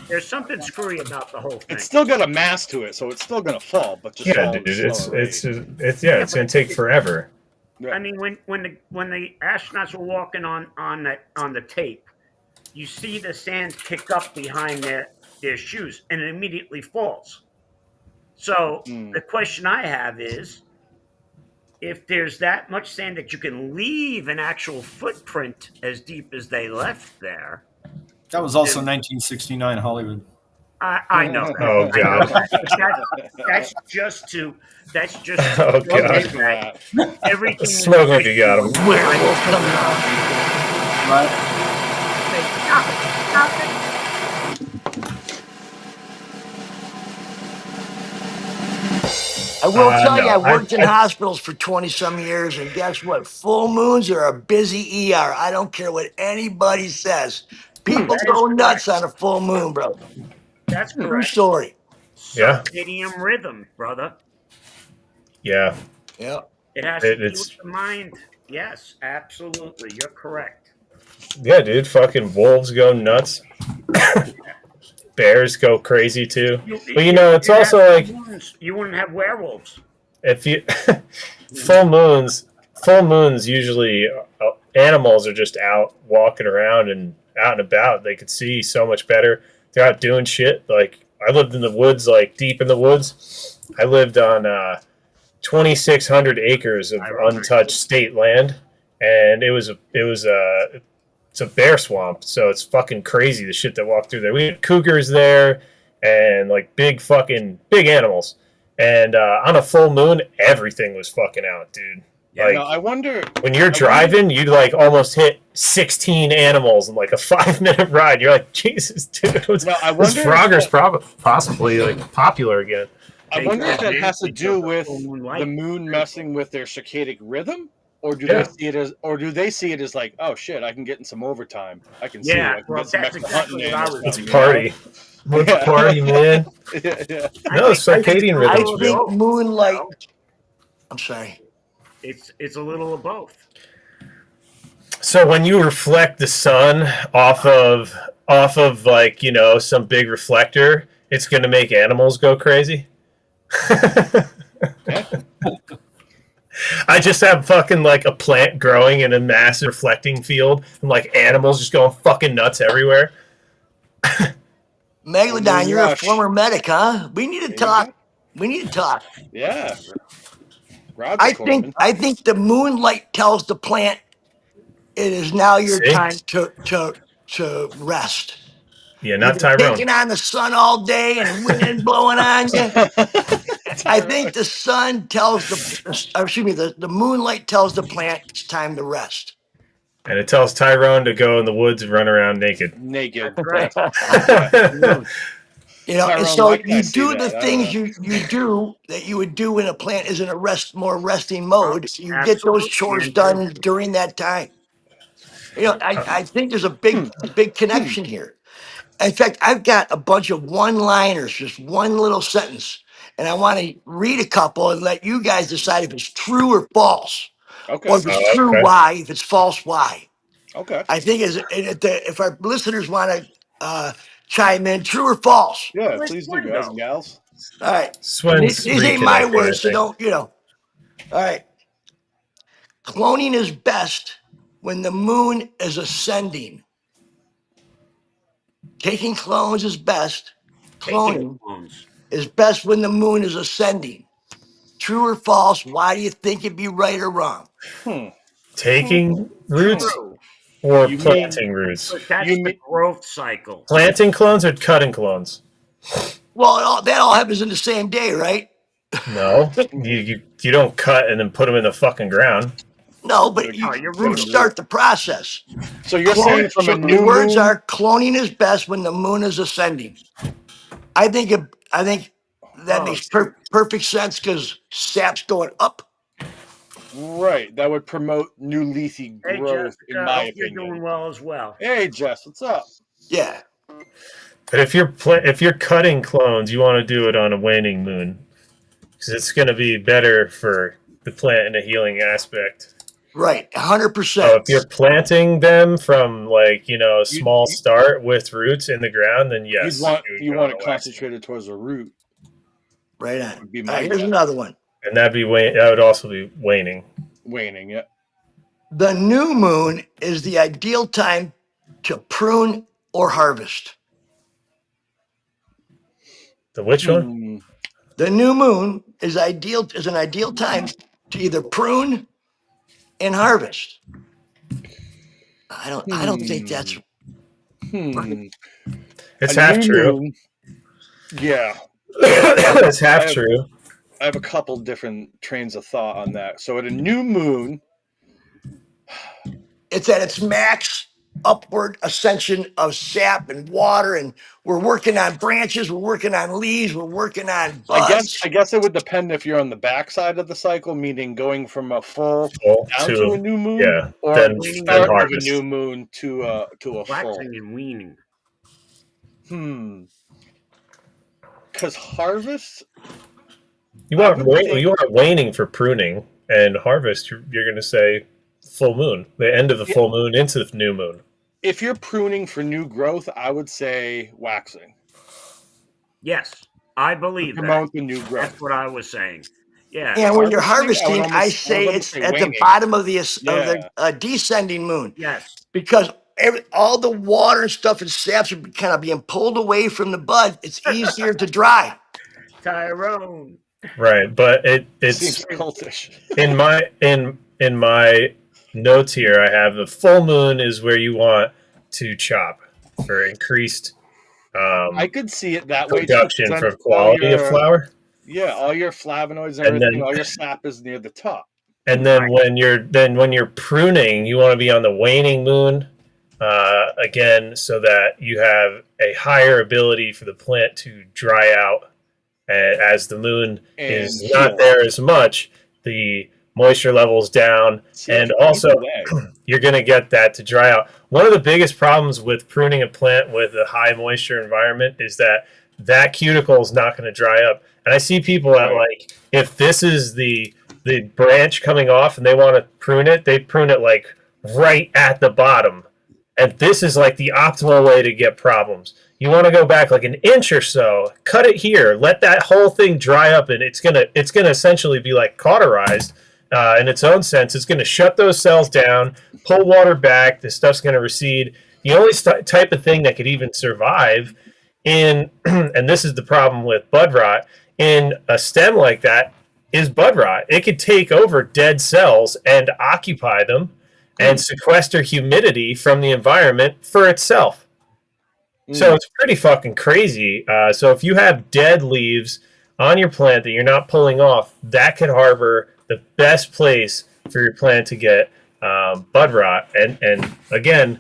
There's something screwy about the whole thing.
It's still got a mass to it, so it's still gonna fall. But just fall
dude, it's gonna take forever.
I mean, when the astronauts were walking on the tape, you see the sand kick up behind their shoes, and it immediately falls. So the question I have is, if there's that much sand that you can leave an actual footprint as deep as they left there.
That was also 1969 Hollywood.
I know that.
Oh
I know
God.
that. That's just to
Oh God.
that everything
Smoke like you got him.
Right?
Stop it.
I will tell you,
no,
I worked in hospitals for 20 some years, and guess what? Full moons are a busy ER. I don't care what anybody says. People
That is
go nuts
correct.
on a full moon, bro.
That's
True
correct.
story.
Yeah.
Circadian rhythm, brother.
Yeah.
Yeah.
It has to do
It's
with the mind. Yes, absolutely. You're correct.
yeah, dude. Fucking wolves go nuts. Bears go crazy too. But it's also like
you wouldn't have werewolves.
if you full moons usually animals are just out walking around and out and about. They could see so much better. They're out doing shit. Like I lived in the woods, like deep in the woods. I lived on 2,600 acres of untouched state land, and it's a bear swamp, so it's fucking crazy the shit that walked through there. We had cougars there and like big animals. And on a full moon, everything was fucking out, dude.
Yeah,
like,
no, I wonder
when you're driving, you'd like almost hit 16 animals in like a 5-minute ride. You're like, Jesus, dude. This Frogger's possibly like popular again.
I wonder if that has to do with the moon messing with their circadian rhythm. Or do they see it as like, oh shit, I can get in some overtime. I can see it. I can get some extra hunting in.
It's party. Let's party, man.
Yeah.
No, circadian rhythm.
I think moonlight. I'm sorry.
It's a little of both.
So when you reflect the sun off of like, some big reflector, it's gonna make animals go crazy. I just have fucking like a plant growing in a massive reflecting field and like animals just going fucking nuts everywhere.
Megalodon, you're a former medic, huh? We need to talk.
Yeah.
I think the moonlight tells the plant it is now your time to rest.
Yeah, not Tyrone.
Taking on the sun all day and wind blowing on you. I think the sun tells the moonlight tells the plant it's time to rest.
And it tells Tyrone to go in the woods and run around naked.
Right.
And so you do the things you do that you would do when a plant is in a more resting mode. You get those chores done during that time. I think there's a big connection here. In fact, I've got a bunch of one-liners, just one little sentence, and I want to read a couple and let you guys decide if it's true or false.
Okay.
Or if it's true, why? If it's false, why?
Okay.
I think if our listeners want to chime in, true or false?
Yeah, please do, guys and gals.
All right.
These
ain't my words, so don't, All right. Cloning is best when the moon is ascending. Taking clones is best. Cloning is best when the moon is ascending. True or false? Why do you think it'd be right or wrong?
Taking roots or planting roots?
That's the growth cycle.
Planting clones or cutting clones?
Well, that all happens in the same day, right?
No, you don't cut and then put them in the fucking ground.
No, but you start the process.
So you're saying from a new
words are cloning is best when the moon is ascending. I think that makes perfect sense because sap's going up.
Right, that would promote new leafy growth, in my opinion.
You're doing well as well.
Hey, Jess, what's up?
Yeah.
But if you're cutting clones, you want to do it on a waning moon because it's going to be better for the plant in a healing aspect.
Right, 100%.
So if you're planting them from a small start with roots in the ground, then yes,
you want it concentrated towards the root.
Right on. Here's another one.
And that would also be waning.
Waning, yeah.
The new moon is the ideal time to prune or harvest.
The which one?
The new moon is an ideal time to either prune and harvest. I don't think that's
It's half true.
Moon, yeah.
It's half true.
I have a couple different trains of thought on that. So at a new moon,
it's at its max upward ascension of sap and water, and we're working on branches, we're working on leaves, we're working on buds.
I guess it would depend if you're on the backside of the cycle, meaning going from a full down to a new moon, or
then
start of a
harvest.
new moon to a full.
Waxing and weaning.
Because harvest,
you want waning for pruning, and harvest you're going to say full moon, the end of the full moon into the new moon.
If you're pruning for new growth, I would say waxing.
Yes, I believe
promote the new growth.
That's what I was saying. Yeah.
And when you're harvesting, I say it's at the bottom of the descending moon.
Yes.
Because all the water and stuff and saps are kind of being pulled away from the bud. It's easier to dry.
Tyrone.
Right, but it's
seems cultish.
in my notes here, I have the full moon is where you want to chop for increased.
I could see it that way.
Production for quality of flower.
Yeah, all your flavonoids and everything, all your sap is near the top.
And then when you're pruning, you want to be on the waning moon again, so that you have a higher ability for the plant to dry out. As the moon is not there as much, the moisture levels down, and also you're going to get that to dry out. One of the biggest problems with pruning a plant with a high moisture environment is that cuticle is not going to dry up. And I see people that like, if this is the branch coming off and they want to prune it, they prune it like right at the bottom. And this is like the optimal way to get problems. You want to go back like an inch or so, cut it here, let that whole thing dry up, and it's gonna essentially be like cauterized in its own sense. It's gonna shut those cells down, pull water back. The stuff's gonna recede. The only type of thing that could even survive in, and this is the problem with bud rot, in a stem like that is bud rot. It could take over dead cells and occupy them and sequester humidity from the environment for itself. So it's pretty fucking crazy. So if you have dead leaves on your plant that you're not pulling off, that could harbor the best place for your plant to get bud rot. And again,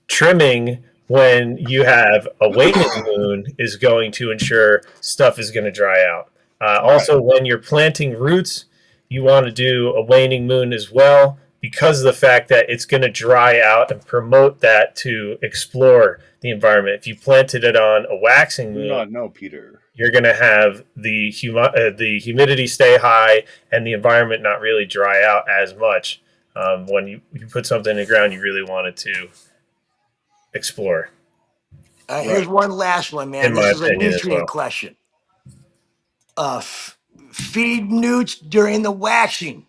trimming when you have a waning moon is going to ensure stuff is going to dry out. Also, when you're planting roots, you want to do a waning moon as well, because of the fact that it's going to dry out and promote that to explore the environment. If you planted it on a waxing moon,
Peter,
you're going to have the humidity stay high and the environment not really dry out as much. When you put something in the ground, you really want it to explore.
Here's one last one, man. This is a nutrient question. Feed newts during the waxing.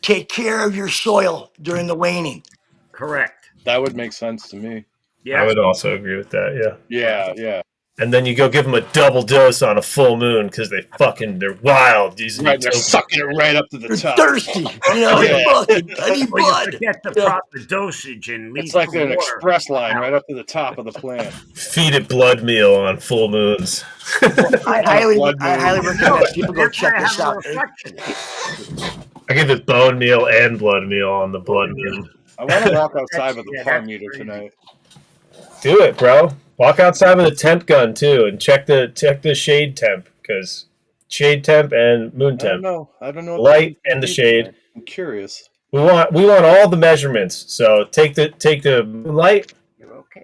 Take care of your soil during the waning.
Correct.
That would make sense to me.
Yeah, I would also agree with that.
Yeah.
And then you go give them a double dose on a full moon because they're wild.
They're sucking it right up to the top.
Thirsty. I need blood.
You forget the proper dosage and
it's like an express line right up to the top of the plant.
Feed it blood meal on full moons.
I highly recommend people go check this out.
I give it bone meal and blood meal on the blood meal.
I want to walk outside with the par meter tonight.
Do it, bro. Walk outside with a temp gun too, and check the shade temp, because shade temp and moon temp.
I don't know.
Light and the shade.
I'm curious.
We want all the measurements. So take the light,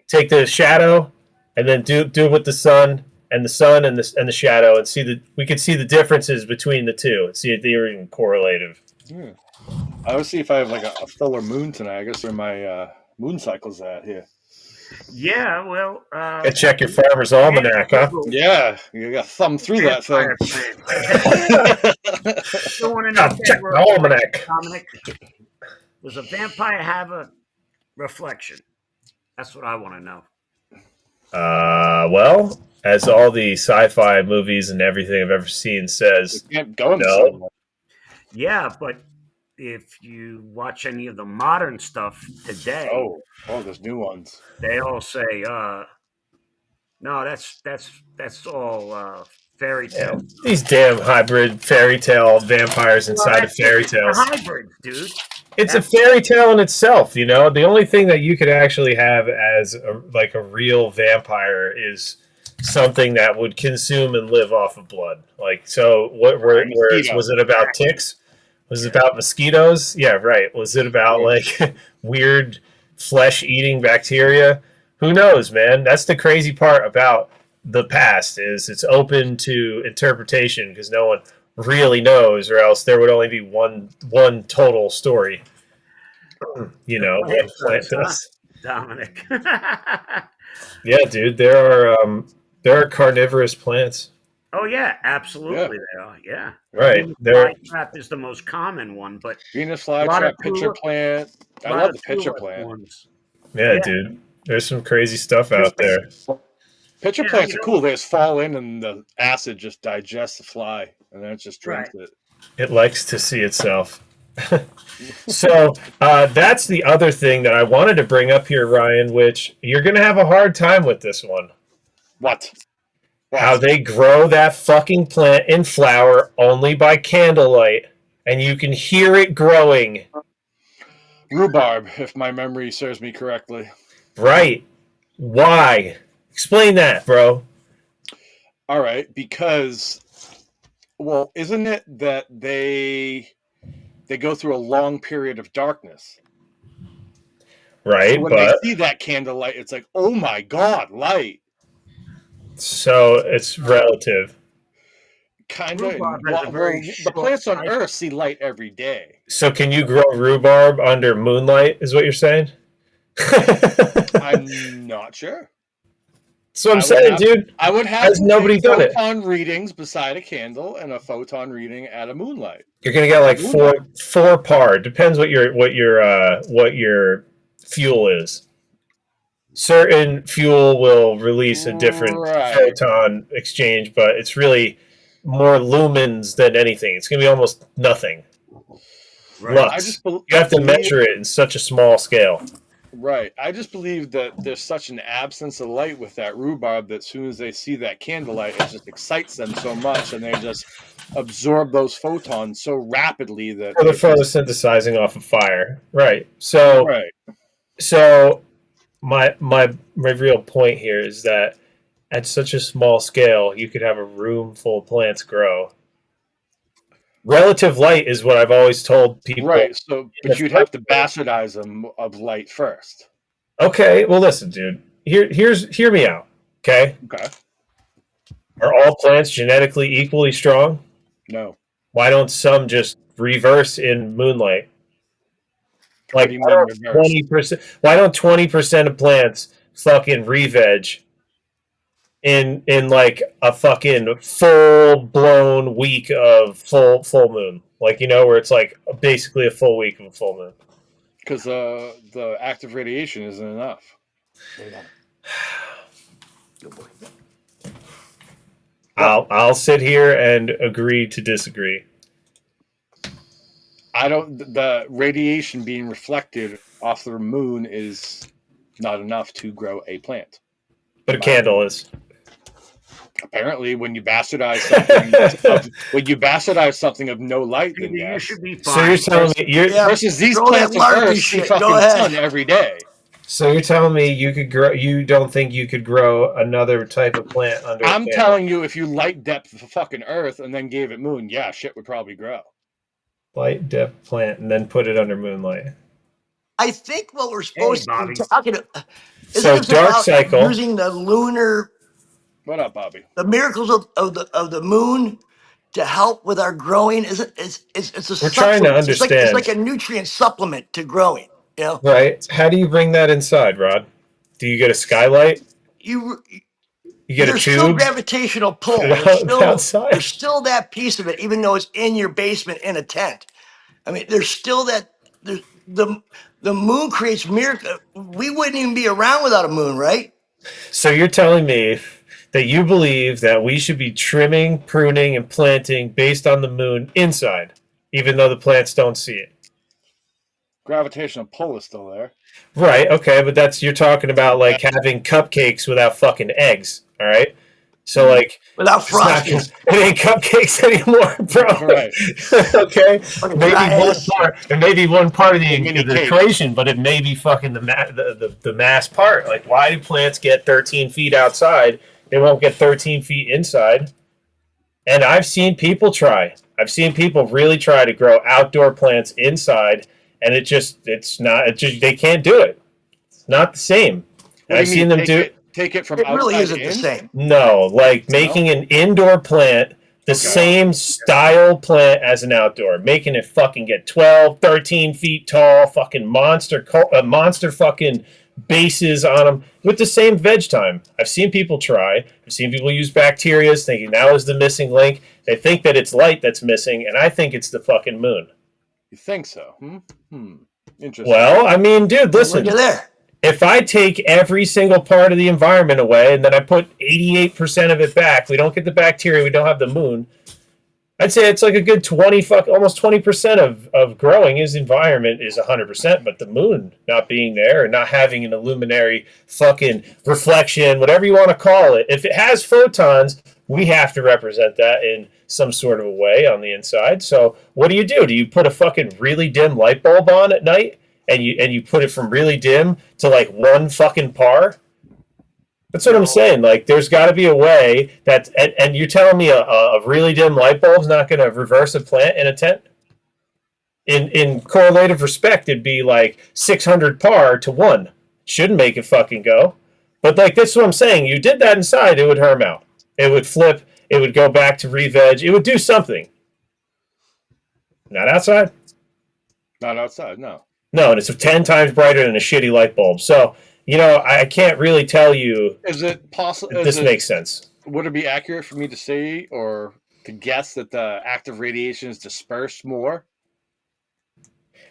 take the shadow, and then do it with the sun and the shadow, and we can see the differences between the two and see if they're even correlative.
I will see if I have like a fuller moon tonight. I guess where my moon cycle's at here.
Yeah, well...
and check your farmer's almanac, huh?
Yeah, you got to thumb through that thing.
Check the almanac.
Dominic, does a vampire have a reflection? That's what I want to know.
Well, as all the sci-fi movies and everything I've ever seen says,
You can't go in the
no.
sunlight.
Yeah, but if you watch any of the modern stuff today,
Oh, there's new ones.
they all say, no, that's all fairy
Yeah,
tale.
these damn hybrid fairy tale vampires inside of fairy tales.
Hybrid, dude.
It's a fairy tale in itself, you know. The only thing that you could actually have as a real vampire is something that would consume and live off of blood. Like, so what? Whereas, was it about ticks? Was it about mosquitoes? Yeah, right. Was it about like weird flesh-eating bacteria? Who knows, man? That's the crazy part about the past is it's open to interpretation because no one really knows, or else there would only be one total story. You know, what plant does.
Dominic.
Yeah, dude, there are carnivorous plants.
Oh yeah, absolutely they are. Yeah.
Right.
Flytrap is the most common one, but
Venus flytrap, pitcher plant. I love the pitcher plant.
Ones.
Yeah, dude. There's some crazy stuff out there.
Pitcher plants are cool. They just fall in and the acid just digests the fly and then it just drinks it.
It likes to see itself. So that's the other thing that I wanted to bring up here, Ryan, which you're going to have a hard time with this one.
What?
How they grow that fucking plant in flower only by candlelight, and you can hear it growing.
Rhubarb, if my memory serves me correctly.
Right. Why? Explain that, bro.
All right, because, well, isn't it that they go through a long period of darkness?
Right,
so when they see that candlelight, it's like, oh my God, light.
So it's relative.
Kind of. The plants on Earth see light every day.
So can you grow rhubarb under moonlight, is what you're saying?
I'm not sure.
That's what I'm saying, dude.
I would have
nobody done it.
Photon readings beside a candle and a photon reading at a moonlight.
You're gonna get like four par. Depends what your fuel is. Certain fuel will release a different photon exchange, but it's really more lumens than anything. It's gonna be almost nothing. Right. Lux. You have to measure it in such a small scale.
Right. I just believe that there's such an absence of light with that rhubarb that as soon as they see that candlelight, it just excites them so much, and they just absorb those photons so rapidly that
they're photosynthesizing off of fire. Right. So.
Right.
So. My real point here is that at such a small scale, you could have a room full of plants grow. Relative light is what I've always told people.
Right, so but you'd have to bastardize them of light first.
Okay, well listen, dude. Hear me out. Okay?
Okay.
Are all plants genetically equally strong?
No.
Why don't some just reverse in moonlight? Like 20%. Why don't 20% of plants fucking re-veg in like a fucking full blown week of full moon? Like, you know, where it's like basically a full week of a full moon.
Because the active radiation isn't enough.
Good boy.
I'll sit here and agree to disagree.
The radiation being reflected off the moon is not enough to grow a plant.
But a candle is.
Apparently, when you bastardize something of no light, then yes.
You should be fine.
So you're telling me
versus these plants on Earth see fucking sun every day.
So you're telling me you could grow? You don't think you could grow another type of plant under?
I'm telling you, if you light depth the fucking Earth and then gave it moon, yeah, shit would probably grow.
Light depth plant and then put it under moonlight.
I think what we're supposed to be talking about is
dark cycle
using the lunar.
What up, Bobby?
The miracles of the moon to help with our growing it's a
we're trying to understand.
It's like a nutrient supplement to growing. You know?
Right? How do you bring that inside, Rod? Do you get a skylight?
You
get a tube?
Still gravitational pull. There's still that piece of it, even though it's in your basement in a tent. I mean, there's still that. The moon creates miracle. We wouldn't even be around without a moon, right?
So you're telling me that you believe that we should be trimming, pruning, and planting based on the moon inside, even though the plants don't see it.
Gravitational pull is still there.
Right, okay, but you're talking about like having cupcakes without fucking eggs, all right? So like
without frosting.
It ain't cupcakes anymore, bro.
Right.
Okay. Maybe one part of the equation, but it may be fucking the mass part. Like, why do plants get 13 feet outside? They won't get 13 feet inside. And I've seen people try. I've seen people really try to grow outdoor plants inside, and they can't do it. It's not the same. And I've seen them do it.
Take it from
it really
outside
isn't
in?
the same.
No, like making an indoor plant the same style plant as an outdoor, making it fucking get 12, 13 feet tall, fucking monster fucking bases on them with the same veg time. I've seen people try. I've seen people use bacteria thinking that was the missing link. They think that it's light that's missing, and I think it's the fucking moon.
You think so? Interesting.
Well, I mean, dude, listen.
Look at there.
If I take every single part of the environment away and then I put 88% of it back, we don't get the bacteria, we don't have the moon. I'd say it's like a good almost 20% of growing his environment is 100%, but the moon not being there and not having an illuminary fucking reflection, whatever you want to call it, if it has photons, we have to represent that in some sort of a way on the inside. So what do? Do you put a fucking really dim light bulb on at night? And you put it from really dim to like one fucking par. That's what I'm saying. Like, there's got to be a way that, and you're telling me a really dim light bulb's not going to reverse a plant in a tent? In correlative respect, it'd be like 600 par to 1. Shouldn't make it fucking go. But like, that's what I'm saying. You did that inside, it would herm out. It would flip. It would go back to re-veg. It would do something. Not outside.
Not outside, no.
No, and it's 10 times brighter than a shitty light bulb. So, I can't really tell you.
Is it possible?
This makes sense.
Would it be accurate for me to say or to guess that the active radiation is dispersed more?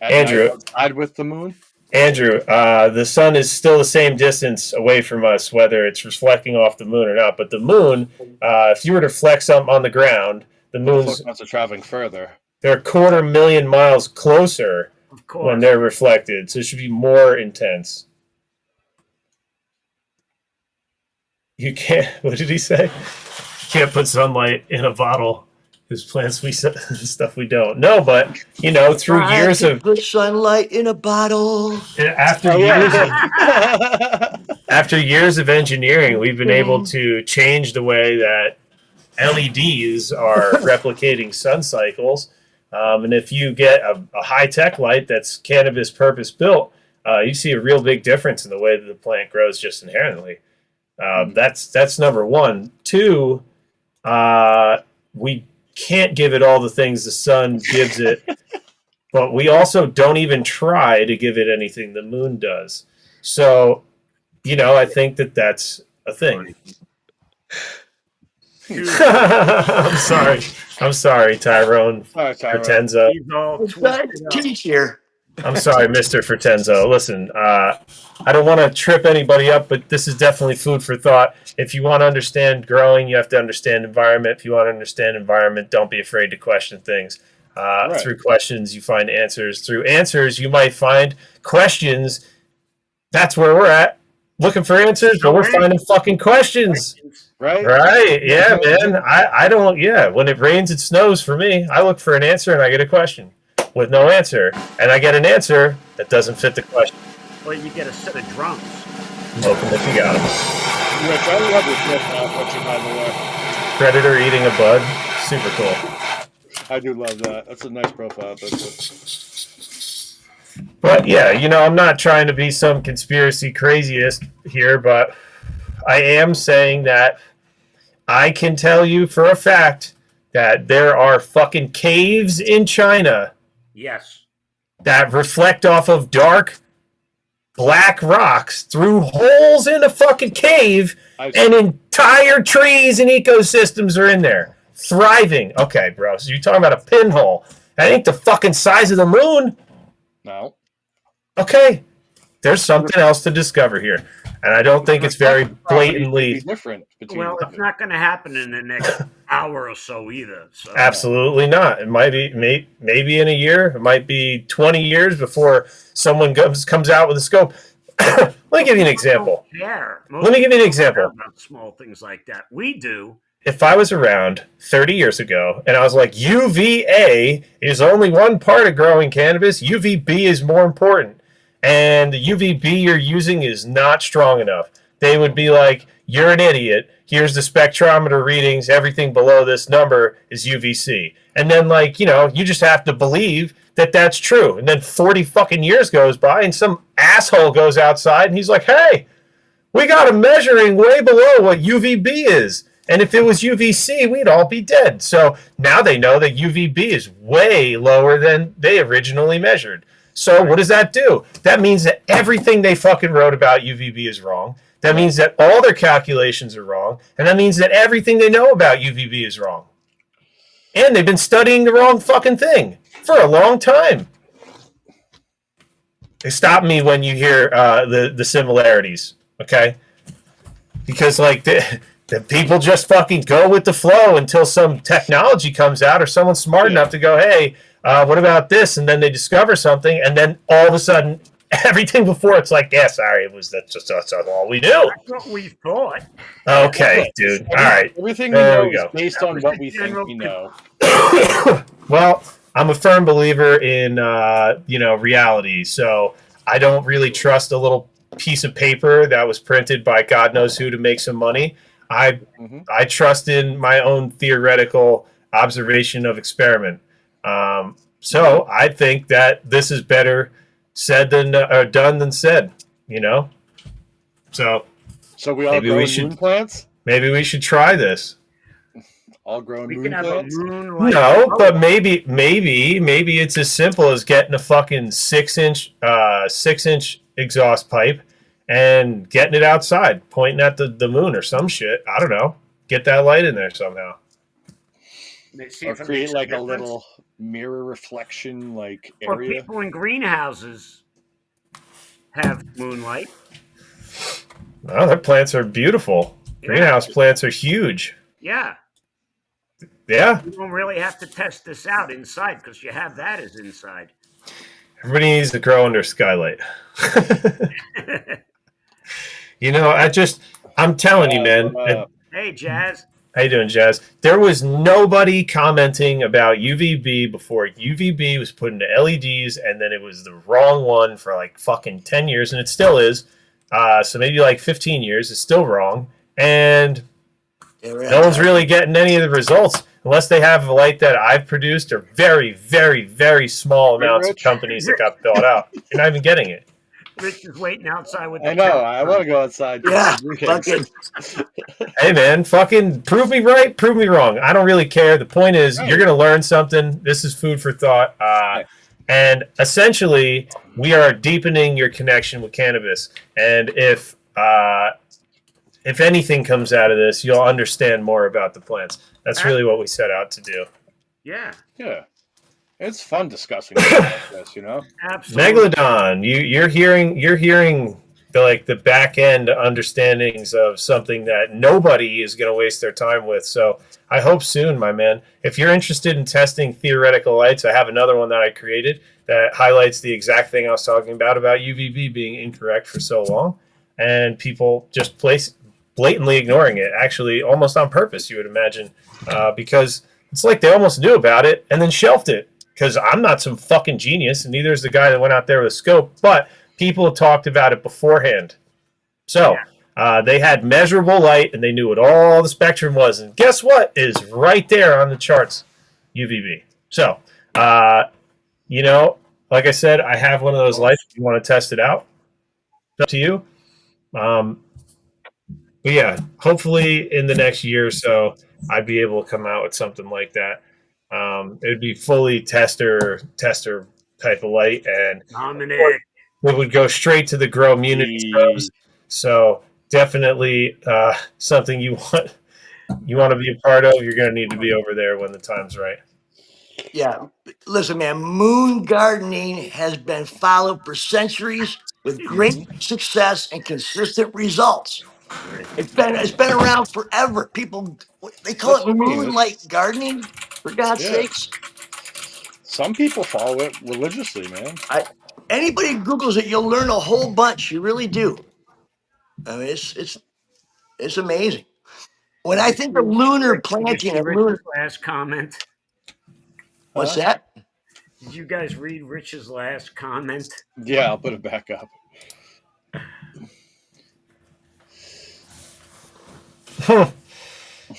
Andrew,
outside with the moon?
Andrew, the sun is still the same distance away from us, whether it's reflecting off the moon or not. But the moon, if you were to flex something on the ground, the moon's
are traveling further.
They're 250,000 miles closer. Of course. When they're reflected, so it should be more intense. You can't. What did he say? You can't put sunlight in a bottle. Because plants we stuff we don't. No, but through years of
put sunlight in a bottle.
After years of engineering, we've been able to change the way that LEDs are replicating sun cycles. And if you get a high-tech light that's cannabis purpose-built, you see a real big difference in the way that the plant grows just inherently. That's number one. Two, we can't give it all the things the sun gives it, but we also don't even try to give it anything the moon does. So, I think that's a thing. I'm sorry, Tyrone Fertenzo. I'm sorry, Mr. Fertenzo. Listen, I don't want to trip anybody up, but this is definitely food for thought. If you want to understand growing, you have to understand environment. If you want to understand environment, don't be afraid to question things. Right. Through questions, you find answers. Through answers, you might find questions. That's where we're at. Looking for answers, but we're finding fucking questions. Right. Yeah, man. I don't. Yeah. When it rains, it snows for me. I look for an answer and I get a question with no answer, and I get an answer that doesn't fit the question.
Well, you get a set of drums.
Open if you got them.
Rich, I love this profile picture, by the way.
Predator eating a bug. Super cool.
I do love that. That's a nice profile picture.
But yeah, I'm not trying to be some conspiracy craziest here, but I am saying that I can tell you for a fact that there are fucking caves in China.
Yes. That
reflect off of dark black rocks through holes in a fucking cave, and entire trees and ecosystems are in there. Thriving. Okay, bro. So you're talking about a pinhole. That ain't the fucking size of the moon.
No.
Okay. There's something else to discover here. and I don't think it's very blatantly
different.
Well, it's not going to happen in the next hour or so either. So.
Absolutely not. It might be maybe in a year. It might be 20 years before someone comes out with a scope. Let me give you an example. Let me give you an example
about small things like that. We do.
If I was around 30 years ago and I was like, UVA is only one part of growing cannabis, UVB is more important, and the UVB you're using is not strong enough, they would be like, you're an idiot. Here's the spectrometer readings. Everything below this number is UVC. And then, like, you know, you just have to believe that that's true. And then 40 fucking years goes by and some asshole goes outside and he's like, hey, we got a measuring way below what UVB is. And if it was UVC, we'd all be dead. So now they know that UVB is way lower than they originally measured. So what does that do? That means that everything they fucking wrote about UVB is wrong. That means that all their calculations are wrong. And that means that everything they know about UVB is wrong. And they've been studying the wrong fucking thing for a long time. Stop me when you hear the similarities, okay? Because, like, the people just fucking go with the flow until some technology comes out or someone's smart enough to go, hey, what about this? And then they discover something, and then all of a sudden, everything before it's like, yeah, sorry, that's all we knew.
That's what we thought.
Okay, dude. All right.
Everything we know is based on what we think we know.
Well, I'm a firm believer in reality, so I don't really trust a little piece of paper that was printed by God knows who to make some money. I trust in my own theoretical observation of experiment. So I think that this is better said than done than said, you know. So
we all grow moon plants.
Maybe we should try this.
All growing moon plants.
No, but maybe it's as simple as getting a fucking 6-inch exhaust pipe and getting it outside, pointing at the moon or some shit. I don't know. Get that light in there somehow.
Or create like a little mirror reflection like area.
Or people in greenhouses have moonlight.
Well, their plants are beautiful. Yeah. Greenhouse plants are huge.
Yeah.
Yeah.
You don't really have to test this out inside because you have that as inside.
Everybody needs to grow under skylight. You know, I'm telling you, man.
Hey, Jazz.
How you doing, Jazz? There was nobody commenting about UVB before UVB was put into LEDs, and then it was the wrong one for like fucking 10 years, and it still is. So maybe like 15 years. It's still wrong. And no one's really getting any of the results unless they have a light that I've produced or very, very, very small amounts of companies that got built out. You're not even getting it.
Rich is waiting outside with the
I know. I want to go outside.
Yeah, fucking.
Hey, man, fucking prove me right, prove me wrong. I don't really care. The point is, you're going to learn something. This is food for thought. And essentially, we are deepening your connection with cannabis. And if anything comes out of this, you'll understand more about the plants. That's really what we set out to do.
Yeah.
Yeah. It's fun discussing this, you know.
Absolutely.
Megalodon, you're hearing the back end understandings of something that nobody is going to waste their time with. So I hope soon, my man. If you're interested in testing theoretical lights, I have another one that I created that highlights the exact thing I was talking about UVB being incorrect for so long, and people just blatantly ignoring it. Actually, almost on purpose, you would imagine, because it's like they almost knew about it and then shelved it. Because I'm not some fucking genius, and neither is the guy that went out there with a scope, but people talked about it beforehand. So they had measurable light, and they knew what all the spectrum was. And guess what is right there on the charts? UVB. So, you know, like I said, I have one of those lights. If you want to test it out, it's up to you. But yeah, hopefully in the next year or so, I'd be able to come out with something like that. It would be fully tester type of light, and
Dominic,
it would go straight to the grow immunity scrubs. So definitely something you want to be a part of. You're going to need to be over there when the time's right.
Yeah, listen, man. Moon gardening has been followed for centuries with great success and consistent results. It's been around forever. People, they call
That's
it
what I mean.
moonlight gardening, for God's
Yeah.
sakes.
Some people follow it religiously, man.
Anybody who Googles it, you'll learn a whole bunch. You really do. I mean, it's amazing. When I think of lunar planting and lunar,
last comment.
What's that?
Did you guys read Rich's last comment?
Yeah, I'll put it back up.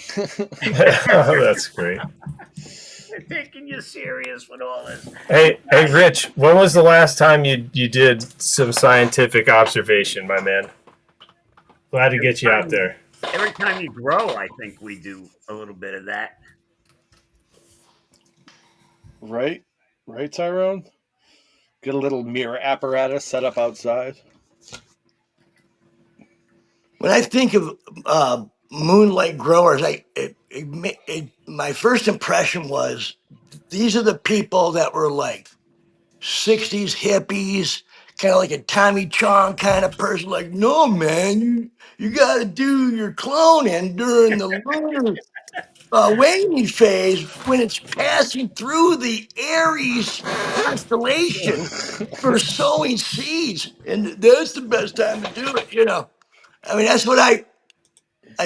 That's great.
They're taking you serious with all this.
Hey, Rich, when was the last time you did some scientific observation, my man? Glad to get you out there.
Every time you grow, I think we do a little bit of that.
Right, Tyrone. Get a little mirror apparatus set up outside.
When I think of moonlight growers, my first impression was these are the people that were like 60s hippies, kind of like a Tommy Chong kind of person. Like, no, man, you got to do your cloning during the lunar waning phase when it's passing through the Aries constellation for sowing seeds, and that's the best time to do it. I mean, that's what I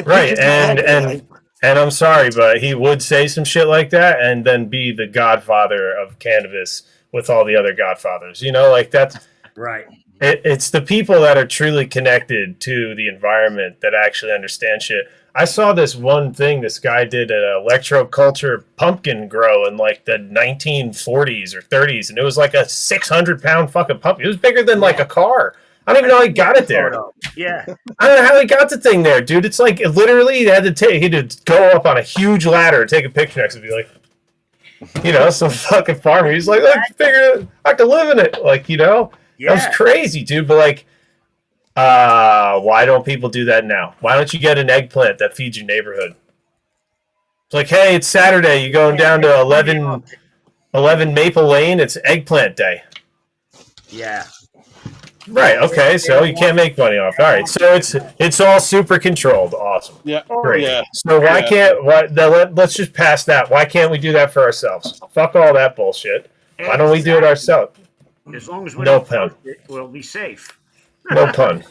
right, and I'm sorry, but he would say some shit like that and then be the godfather of cannabis with all the other godfathers. Like that's
right.
It's the people that are truly connected to the environment that actually understand shit. I saw this one thing this guy did an electroculture pumpkin grow in like the 1940s or 30s, and it was like a 600-pound fucking pumpkin. It was bigger than like a car. I don't even know how he got it there.
Yeah.
I don't know how he got the thing there, dude. It's like literally he had to go up on a huge ladder, take a picture next and be like, some fucking farmer. He's like, I figured I could live in it. Like, that was crazy, dude. But like, why don't people do that now? Why don't you get an eggplant that feeds your neighborhood? It's like, hey, it's Saturday. You're going down to 11 Maple Lane. It's eggplant day.
Yeah.
Right. Okay. So you can't make money off. All right. So it's all super controlled. Awesome.
Yeah.
Great.
Yeah.
So let's just pass that. Why can't we do that for ourselves? Fuck all that bullshit. Why don't we do it ourselves?
As long as we
no pun.
We'll be safe.
No pun.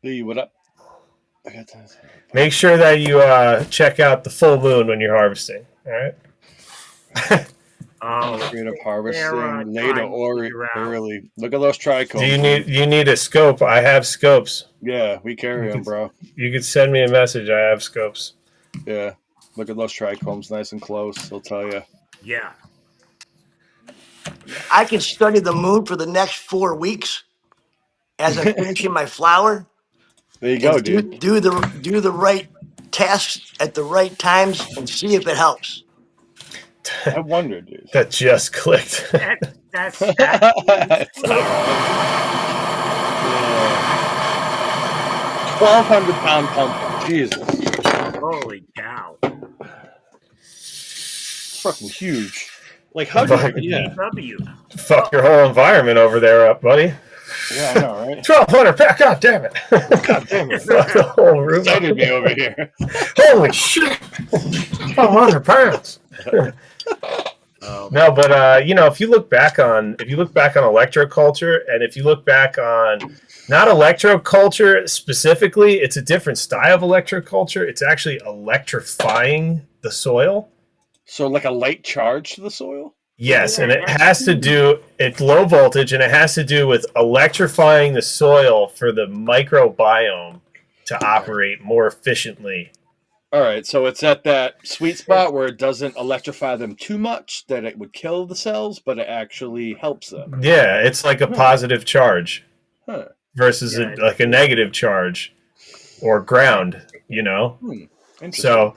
Lee, what up?
Make sure that you check out the full moon when you're harvesting. All right.
Creative harvesting later or early. Look at those trichomes.
Do you need a scope? I have scopes.
Yeah, we carry them, bro.
You could send me a message. I have scopes.
Yeah, look at those trichomes, nice and close. They'll tell you.
Yeah.
I can study the moon for the next 4 weeks as I'm finishing my flower.
There you go, dude.
Do the right tasks at the right times and see if it helps.
I wonder, dude.
That just clicked.
That's
1,200-pound pumpkin. Jesus.
Holy cow.
Fucking huge. Like, how do you...
Fuck your whole environment over there up, buddy.
Yeah, I know, right?
1,200 pounds. God damn it. God damn it. Fuck the whole room.
Excited me over here.
Holy shit. 1,200 pounds. No, but if you look back on electroculture, and if you look back on not electroculture specifically, it's a different style of electroculture. It's actually electrifying the soil.
So like a light charge to the soil?
Yes, and it's low voltage, and it has to do with electrifying the soil for the microbiome to operate more efficiently.
All right, so it's at that sweet spot where it doesn't electrify them too much that it would kill the cells, but it actually helps them.
Yeah, it's like a positive charge versus a negative charge or ground, So,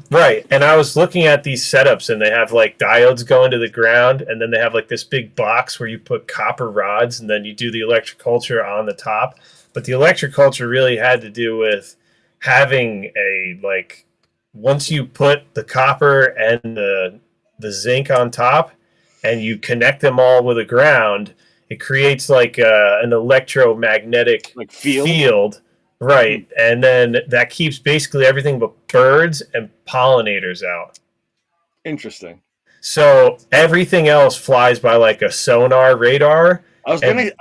right, and I was looking at these setups, and they have like diodes go into the ground, and then they have like this big box where you put copper rods, and then you do the electroculture on the top. But the electroculture really had to do with having once you put the copper and the zinc on top, and you connect them all with the ground, it creates like an electromagnetic
like
field. Right. And then that keeps basically everything but birds and pollinators out.
Interesting.
So everything else flies by like a sonar radar.
I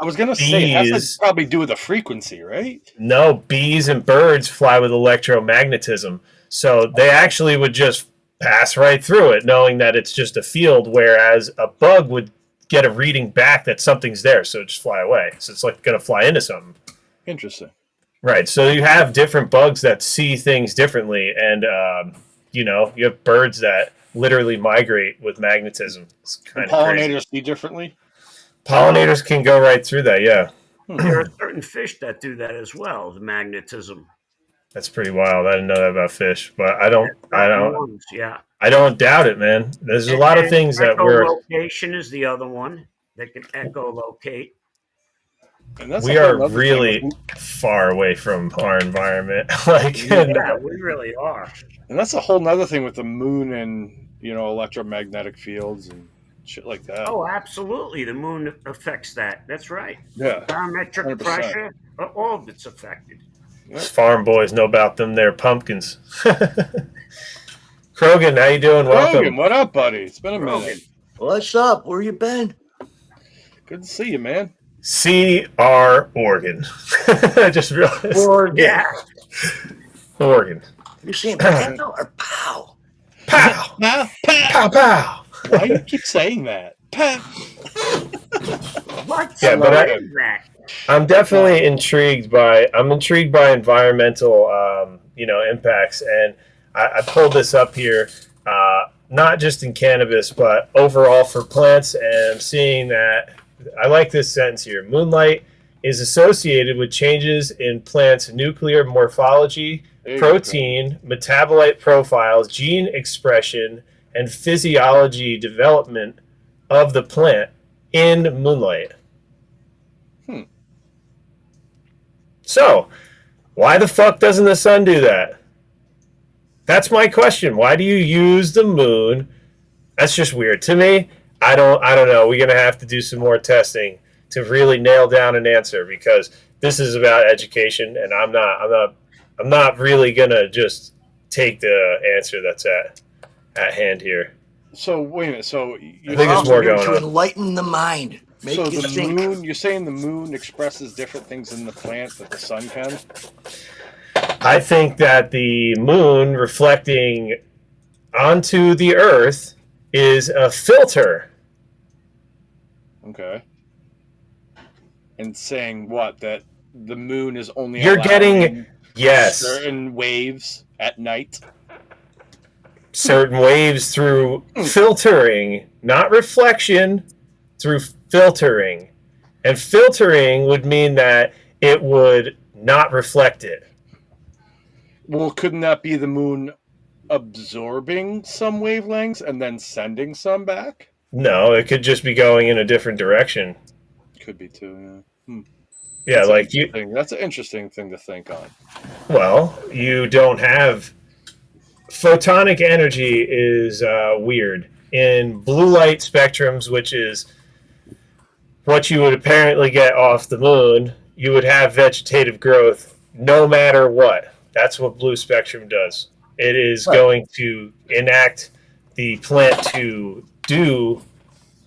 was gonna say it has to probably do with the frequency, right?
No, bees and birds fly with electromagnetism. So they actually would just pass right through it, knowing that it's just a field, whereas a bug would get a reading back that something's there, so it just fly away. So it's like going to fly into something.
Interesting.
Right. So you have different bugs that see things differently, and you have birds that literally migrate with magnetism. It's kind of
pollinators
crazy.
See differently.
Pollinators can go right through that. Yeah.
There are certain fish that do that as well. The magnetism.
That's pretty wild. I didn't know that about fish, but I don't doubt it, man. There's a lot of things that we're.
Echolocation is the other one that can echolocate.
And that's
we are really far away from our environment.
Yeah, we really are.
And that's a whole nother thing with the moon and electromagnetic fields and shit like that.
Oh, absolutely. The moon affects that. That's right.
Yeah.
Barometric
100%.
pressure, all of it's affected.
These farm boys know about them. They're pumpkins. Krogan, how you doing? Welcome.
Krogan, what up, buddy? It's been a minute.
What's up? Where you been?
Good to see you, man.
C.R. Oregon. I just realized.
Oregon.
Yeah.
Oregon.
You're saying pow or pow?
Pow.
Pow,
Pow, pow.
Why do you keep saying that? Pow.
What?
Yeah, but
that?
I'm definitely intrigued by environmental impacts, and I pulled this up here, not just in cannabis but overall for plants, and I'm seeing that I like this sentence here. Moonlight is associated with changes in plants' nuclear morphology, protein, metabolite profiles, gene expression, and physiology development of the plant in moonlight. So, why the fuck doesn't the sun do that? That's my question. Why do you use the moon? That's just weird to me. I don't know. We're gonna have to do some more testing to really nail down an answer, because this is about education, and I'm not really gonna just take the answer that's at hand here.
So wait a minute. So
I think there's more going
to
on.
Enlighten the mind. Make
so
you
the
think.
moon, you're saying the moon expresses different things in the plant that the sun can?
I think that the moon reflecting onto the earth is a filter.
Okay. And saying what? That the moon is only
You're getting
certain waves at night?
Certain waves through filtering, not reflection, through filtering. And filtering would mean that it would not reflect it.
Well, couldn't that be the moon absorbing some wavelengths and then sending some back?
No, it could just be going in a different direction.
Could be too, yeah.
Yeah,
that's an interesting thing to think on.
Well, you don't have photonic energy is weird. In blue light spectrums, which is what you would apparently get off the moon, you would have vegetative growth no matter what. That's what blue spectrum does. It is going to enact the plant to do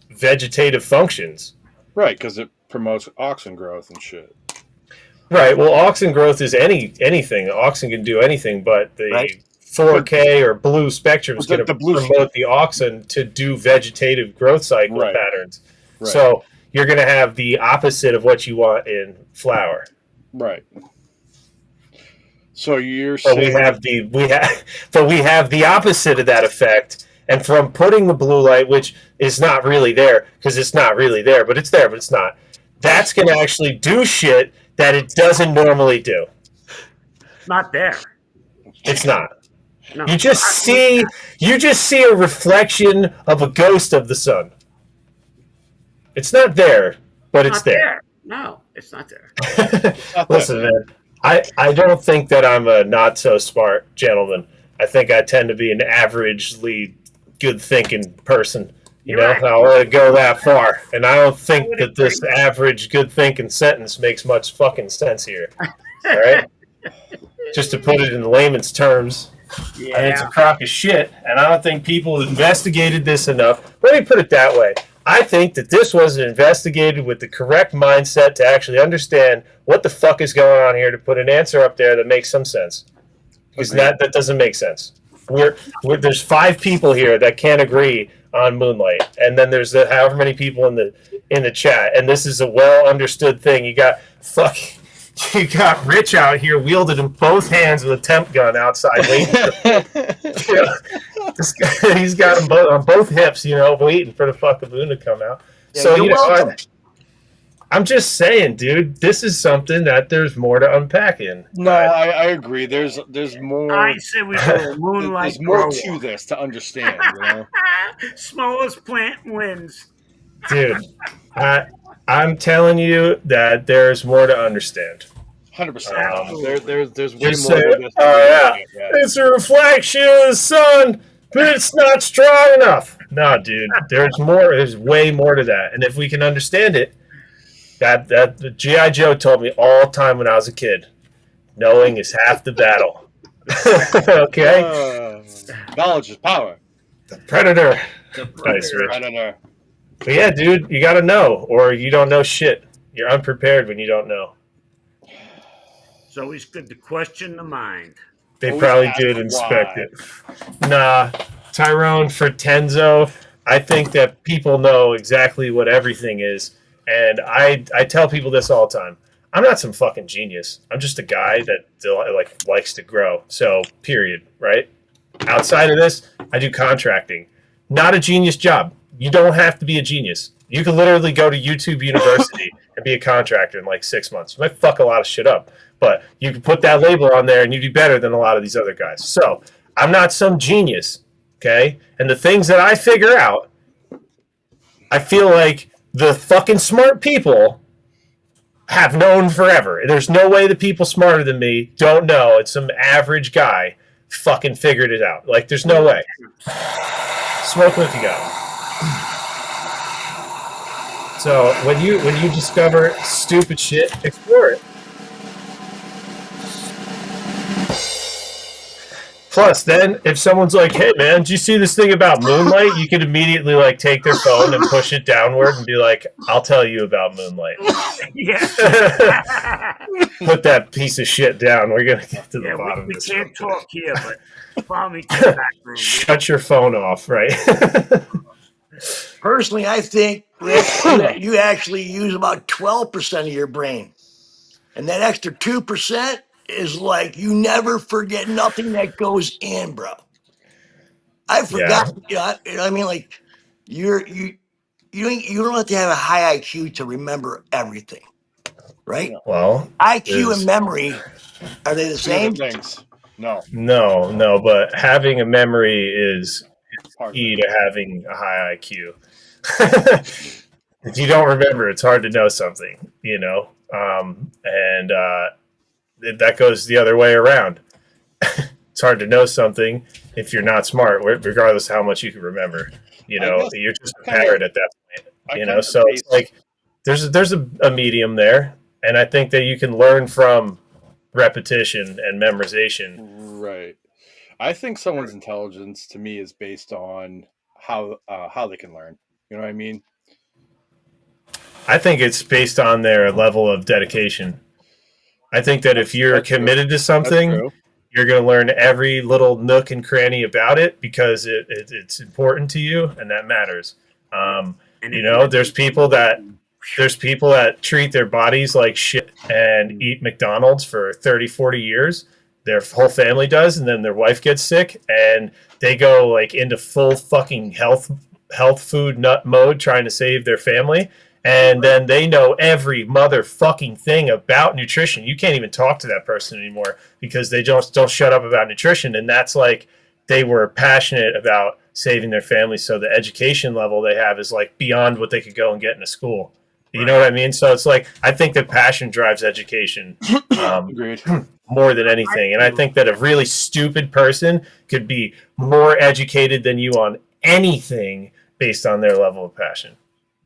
vegetative functions.
Right, because it promotes auxin growth and shit.
Right. Well, auxin growth is anything. Auxin can do anything, but the 4K or blue spectrum is going to promote the auxin to do vegetative growth cycle patterns. Right. So you're going to have the opposite of what you want in flower.
Right. So you're saying
we have the opposite of that effect, and from putting the blue light, which is not really there because it's not really there, but it's there, but it's not. That's going to actually do shit that it doesn't normally do.
Not there.
It's not.
No.
You just see a reflection of a ghost of the sun. It's not there, but it's there.
No, it's not there.
Listen, man. I don't think that I'm a not so smart gentleman. I think I tend to be an averagely good thinking person. You know, I'll let it go that far. And I don't think that this average good thinking sentence makes much fucking sense here. All right? Just to put it in layman's terms,
Yeah.
I think it's a crock of shit, and I don't think people investigated this enough. Let me put it that way. I think that this wasn't investigated with the correct mindset to actually understand what the fuck is going on here to put an answer up there that makes some sense. Because that doesn't make sense. There's 5 people here that can't agree on Moonlight, and then there's however many people in the chat, and this is a well understood thing. You got Rich out here wielding in both hands with a temp gun outside waiting. This guy, he's got them both on both hips, waiting for the fucking moon to come out.
Yeah,
so
you're welcome.
I'm just saying, dude, this is something that there's more to unpack in.
No, I agree. There's more.
I say we go Moonlight.
There's more to this to understand.
Smallest plant wins.
Dude, I'm telling you that there's more to understand.
100%. There's way more.
It's a reflection of the sun, but it's not strong enough. No, dude, there's more. There's way more to that, and if we can understand it. That the G.I. Joe told me all the time when I was a kid. Knowing is half the battle. Okay?
Knowledge is power.
The Predator.
Nice,
Rich.
Predator.
But yeah, dude, you got to know, or you don't know shit. You're unprepared when you don't know.
It's always good to question the mind.
They probably did inspect it. Nah, Tyrone Fortenzo, I think that people know exactly what everything is. And I tell people this all the time. I'm not some fucking genius. I'm just a guy that likes to grow. So, period, right? Outside of this, I do contracting. Not a genius job. You don't have to be a genius. You can literally go to YouTube University and be a contractor in like 6 months. You might fuck a lot of shit up, but you can put that label on there and you'd be better than a lot of these other guys. So, I'm not some genius, okay? And the things that I figure out, I feel like the fucking smart people have known forever. There's no way the people smarter than me don't know. It's some average guy fucking figured it out. Like, there's no way. Smoke what you got. So when you discover stupid shit, explore it. Plus, then, if someone's like, hey, man, did you see this thing about Moonlight? You could immediately, take their phone and push it downward and be like, I'll tell you about Moonlight.
Yeah.
Put that piece of shit down. We're going to get to the bottom of this.
We can't talk here, but follow me to the back room.
Shut your phone off, right?
Personally, I think that you actually use about 12% of your brain. And that extra 2% is like you never forget nothing that goes in, bro. I forgot. Yeah. I mean, like you don't have to have a high IQ to remember everything, right?
Well,
IQ and memory, are they the same?
Things. No.
But having a memory is key to having a high IQ. If you don't remember, it's hard to know something, and that goes the other way around. It's hard to know something if you're not smart, regardless of how much you can remember. You're just a parrot at that point. So it's like there's a medium there, and I think that you can learn from repetition and memorization.
Right. I think someone's intelligence to me is based on how they can learn. You know what I mean?
I think it's based on their level of dedication. I think that if you're committed to something, you're going to learn every little nook and cranny about it because it's important to you and that matters. There's people that treat their bodies like shit and eat McDonald's for 30, 40 years. Their whole family does, and then their wife gets sick, and they go into full fucking health food nut mode trying to save their family. And then they know every motherfucking thing about nutrition. You can't even talk to that person anymore because they just don't shut up about nutrition. And that's they were passionate about saving their family. So the education level they have is beyond what they could go and get in a school. You know what I mean? So it's I think that passion drives education more than anything. And I think that a really stupid person could be more educated than you on anything based on their level of passion.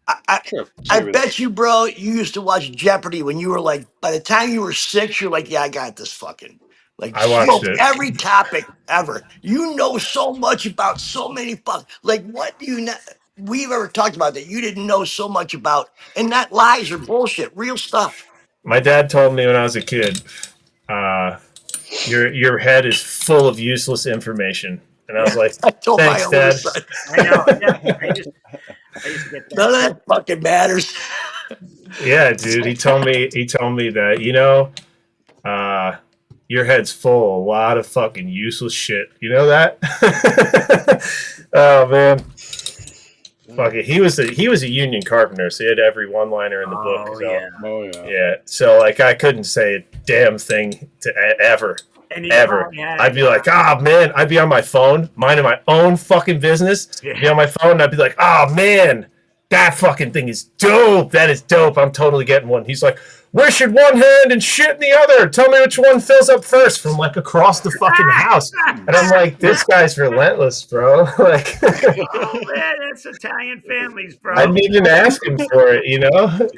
I bet you, bro, you used to watch Jeopardy when you were like, by the time you were 6, you're like, yeah, I got this fucking, like,
I watched
smoke
it.
every topic ever. You know so much about so many like, what do you not, we've ever talked about that you didn't know so much about, and not lies or bullshit, real stuff.
My dad told me when I was a kid, your head is full of useless information. And I was like,
I told
thanks,
my older
Dad.
son.
I know. Yeah, I used to get that.
None of that fucking matters.
Yeah, dude. He told me that, your head's full of a lot of fucking useless shit. You know that? Oh man. Fuck it. He was a union carpenter, so he had every one-liner in the book. So,
Yeah.
Oh yeah.
yeah. So like I couldn't say a damn thing to ever. Ever. I'd be like, man, I'd be on my phone, minding my own fucking business.
Yeah.
Be on my phone, and I'd be like, man, that fucking thing is dope. That is dope. I'm totally getting one. He's like, where should one hand and shit in the other? Tell me which one fills up first, from like across the fucking house. And I'm like, this guy's relentless, bro. Like,
Oh man, that's Italian families, bro.
I didn't even ask him for it,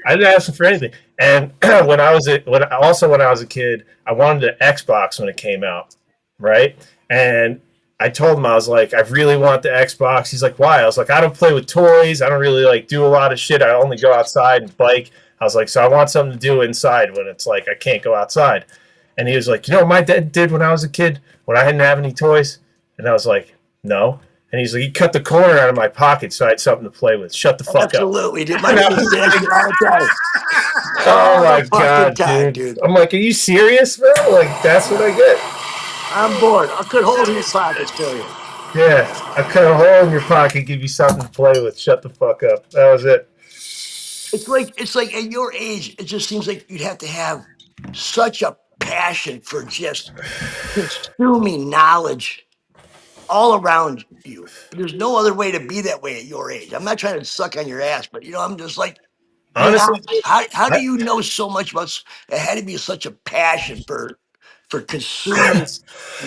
I didn't ask him for anything. And when I was a kid, I wanted an Xbox when it came out, right? And I told him, I was like, I really want the Xbox. He's like, why? I was like, I don't play with toys. I don't really like do a lot of shit. I only go outside and bike. I was like, so I want something to do inside when it's like I can't go outside. And he was like, what my dad did when I was a kid when I didn't have any toys? And I was like, no. And he's like, he cut the corner out of my pocket so I had something to play with. Shut the fuck
Absolutely, dude. My name is Dan Granatari.
Oh my god, dude. I'm like, are you serious, bro? Like, that's what I get.
I'm bored. I could hold in your pockets, tell you.
Yeah, I cut a hole in your pocket, give you something to play with. Shut the fuck up. That was it.
It's like at your age, it just seems like you'd have to have such a passion for just consuming knowledge all around you. There's no other way to be that way at your age. I'm not trying to suck on your ass, but I'm just like,
honestly,
how do you know so much about? It had to be such a passion for consuming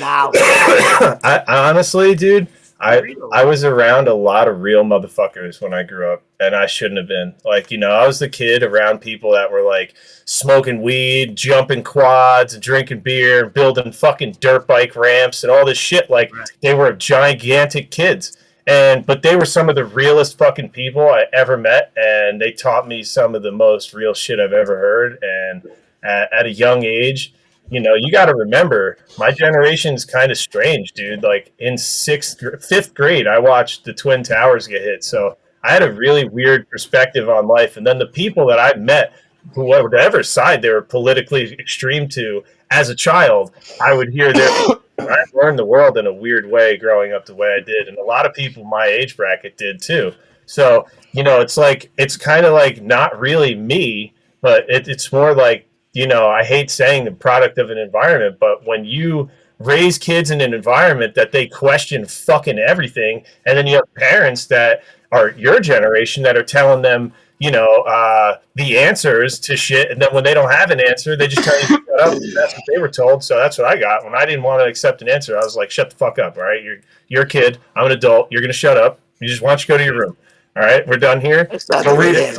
knowledge.
I honestly, dude, I was around a lot of real motherfuckers when I grew up, and I shouldn't have been. Like, I was the kid around people that were like smoking weed, jumping quads, and drinking beer, and building fucking dirt bike ramps and all this shit. Like, they were gigantic kids. But they were some of the realest fucking people I ever met, and they taught me some of the most real shit I've ever heard. And at a young age, you got to remember, my generation's kind of strange, dude. Like in 5th grade, I watched the Twin Towers get hit. So I had a really weird perspective on life. And then the people that I met, whatever side they were politically extreme to, as a child, I would hear I learned the world in a weird way growing up the way I did. And a lot of people my age bracket did too. So, it's kind of like not really me, but it's more like, I hate saying the product of an environment, but when you raise kids in an environment that they question fucking everything, and then you have parents that are your generation that are telling them, the answers to shit, and then when they don't have an answer, they just tell you to shut up. That's what they were told, so that's what I got. When I didn't want to accept an answer, I was like, shut the fuck up, all right? You're a kid. I'm an adult. You're going to shut up. You just want you to go to your room. All right, we're done here. Go read it.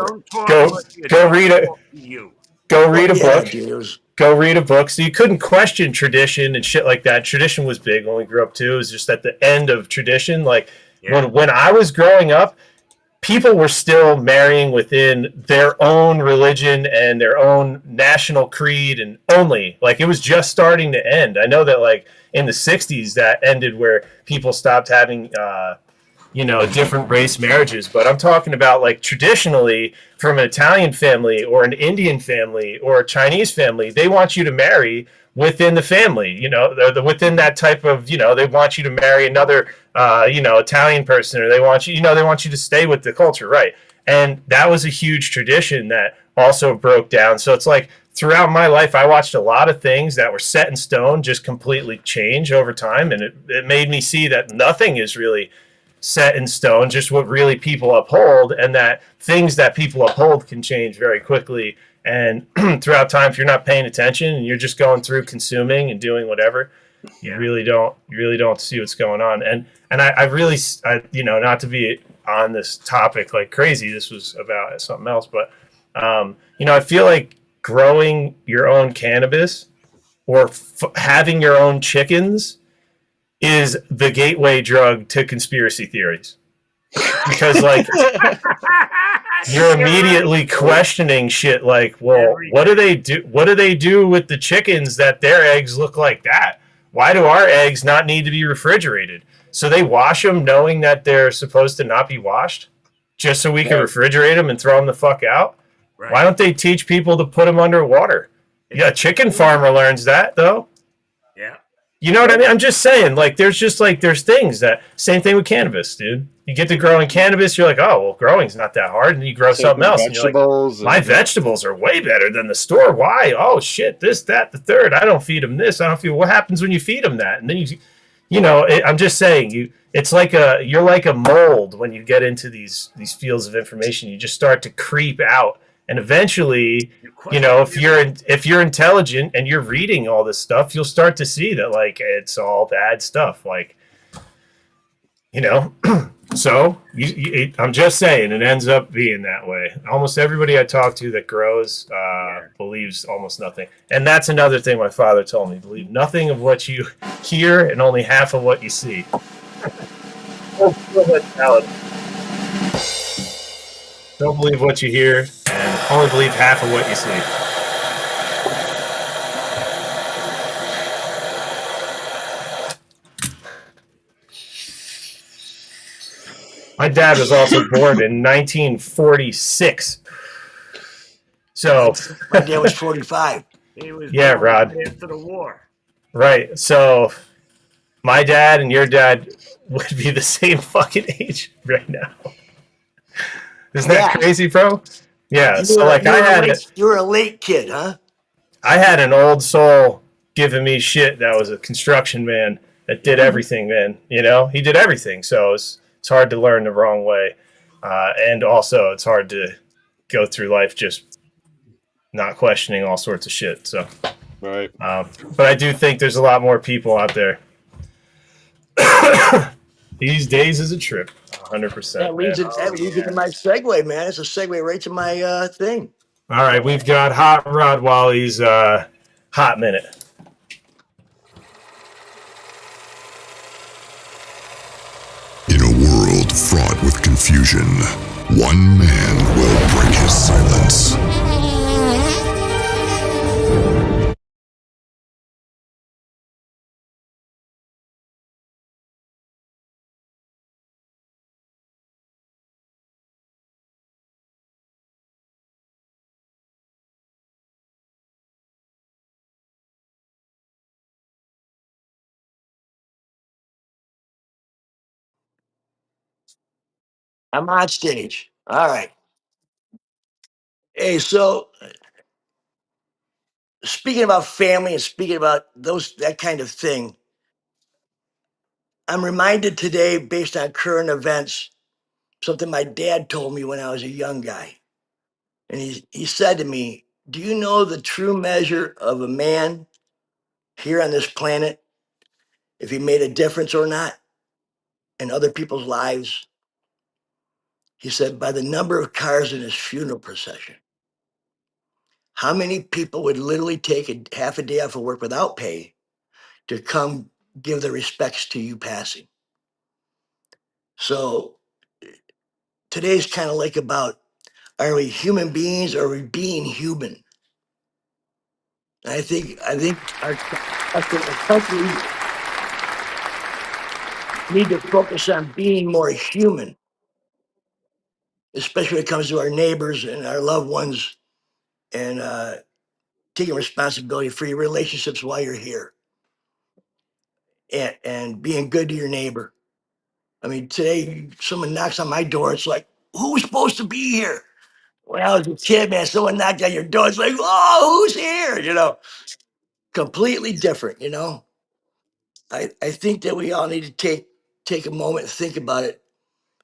Go read it. Go read a book. Go read a book. So you couldn't question tradition and shit like that. Tradition was big when we grew up too. It was just at the end of tradition. Like when I was growing up, people were still marrying within their own religion and their own national creed, and only like it was just starting to end. I know that like in the 60s that ended, where people stopped having different race marriages, but I'm talking about like traditionally from an Italian family or an Indian family or a Chinese family, they want you to marry within the family, within that type of, they want you to marry another, Italian person, or they want you to stay with the culture. Right. And that was a huge tradition that also broke down. So it's like throughout my life, I watched a lot of things that were set in stone, just completely change over time. And it made me see that nothing is really set in stone, just what really people uphold, and that things that people uphold can change very quickly. And throughout time, if you're not paying attention and you're just going through consuming and doing whatever, you really don't see what's going on. And I really, not to be on this topic like crazy. This was about something else, but I feel like growing your own cannabis or having your own chickens is the gateway drug to conspiracy theories, because like you're immediately questioning shit like, well, what do they do with the chickens that their eggs look like that? Why do our eggs not need to be refrigerated? So they wash them knowing that they're supposed to not be washed, just so we can refrigerate them and throw them the fuck out. Right. Why don't they teach people to put them underwater? Yeah, a chicken farmer learns that though.
Yeah.
You know what I mean? I'm just saying, like, there's things that, same thing with cannabis, dude. You get to growing cannabis, you're like, oh, well, growing's not that hard. And then you grow something else. And you're like, my vegetables are way better than the store. Why? Oh, shit, this, that, the third. I don't feed them this. I don't feed. What happens when you feed them that? And then I'm just saying, you're like a mold when you get into these fields of information. You just start to creep out. And eventually, if you're intelligent and you're reading all this stuff, you'll start to see that like it's all bad stuff. Like, so I'm just saying it ends up being that way. Almost everybody I talk to that grows believes almost nothing. And that's another thing my father told me: believe nothing of what you hear and only half of what you see. Don't believe what you hear and only believe half of what you see. My dad was also born in 1946. So
my dad was 45.
He was
Rod.
After the war.
Right. So my dad and your dad would be the same fucking age right now. Isn't that crazy, bro? Yeah.
You were a late kid, huh?
I had an old soul giving me shit that was a construction man that did everything, man. He did everything. So it's hard to learn the wrong way. And also it's hard to go through life just not questioning all sorts of shit. So,
right.
But I do think there's a lot more people out there. These days is a trip. 100%.
That leads into my segue, man. It's a segue right to my thing.
All right, we've got Hot Rod Wally's Hot Minute.
In a world fraught with confusion, one man will break his silence.
I'm on stage. All right. Hey, so speaking about family and speaking about that kind of thing, I'm reminded today, based on current events, something my dad told me when I was a young guy. And he said to me, do you know the true measure of a man here on this planet, if he made a difference or not in other people's lives? He said, by the number of cars in his funeral procession. How many people would literally take half a day off of work without pay to come give their respects to you passing? So today's kind of like about, are we human beings or are we being human? And I think our country need to focus on being more human, especially when it comes to our neighbors and our loved ones, and taking responsibility for your relationships while you're here, and being good to your neighbor. I mean, today someone knocks on my door, it's like, who's supposed to be here? When I was a kid, man, someone knocked on your door, it's like, oh, who's here? Completely different. I think that we all need to take a moment and think about it.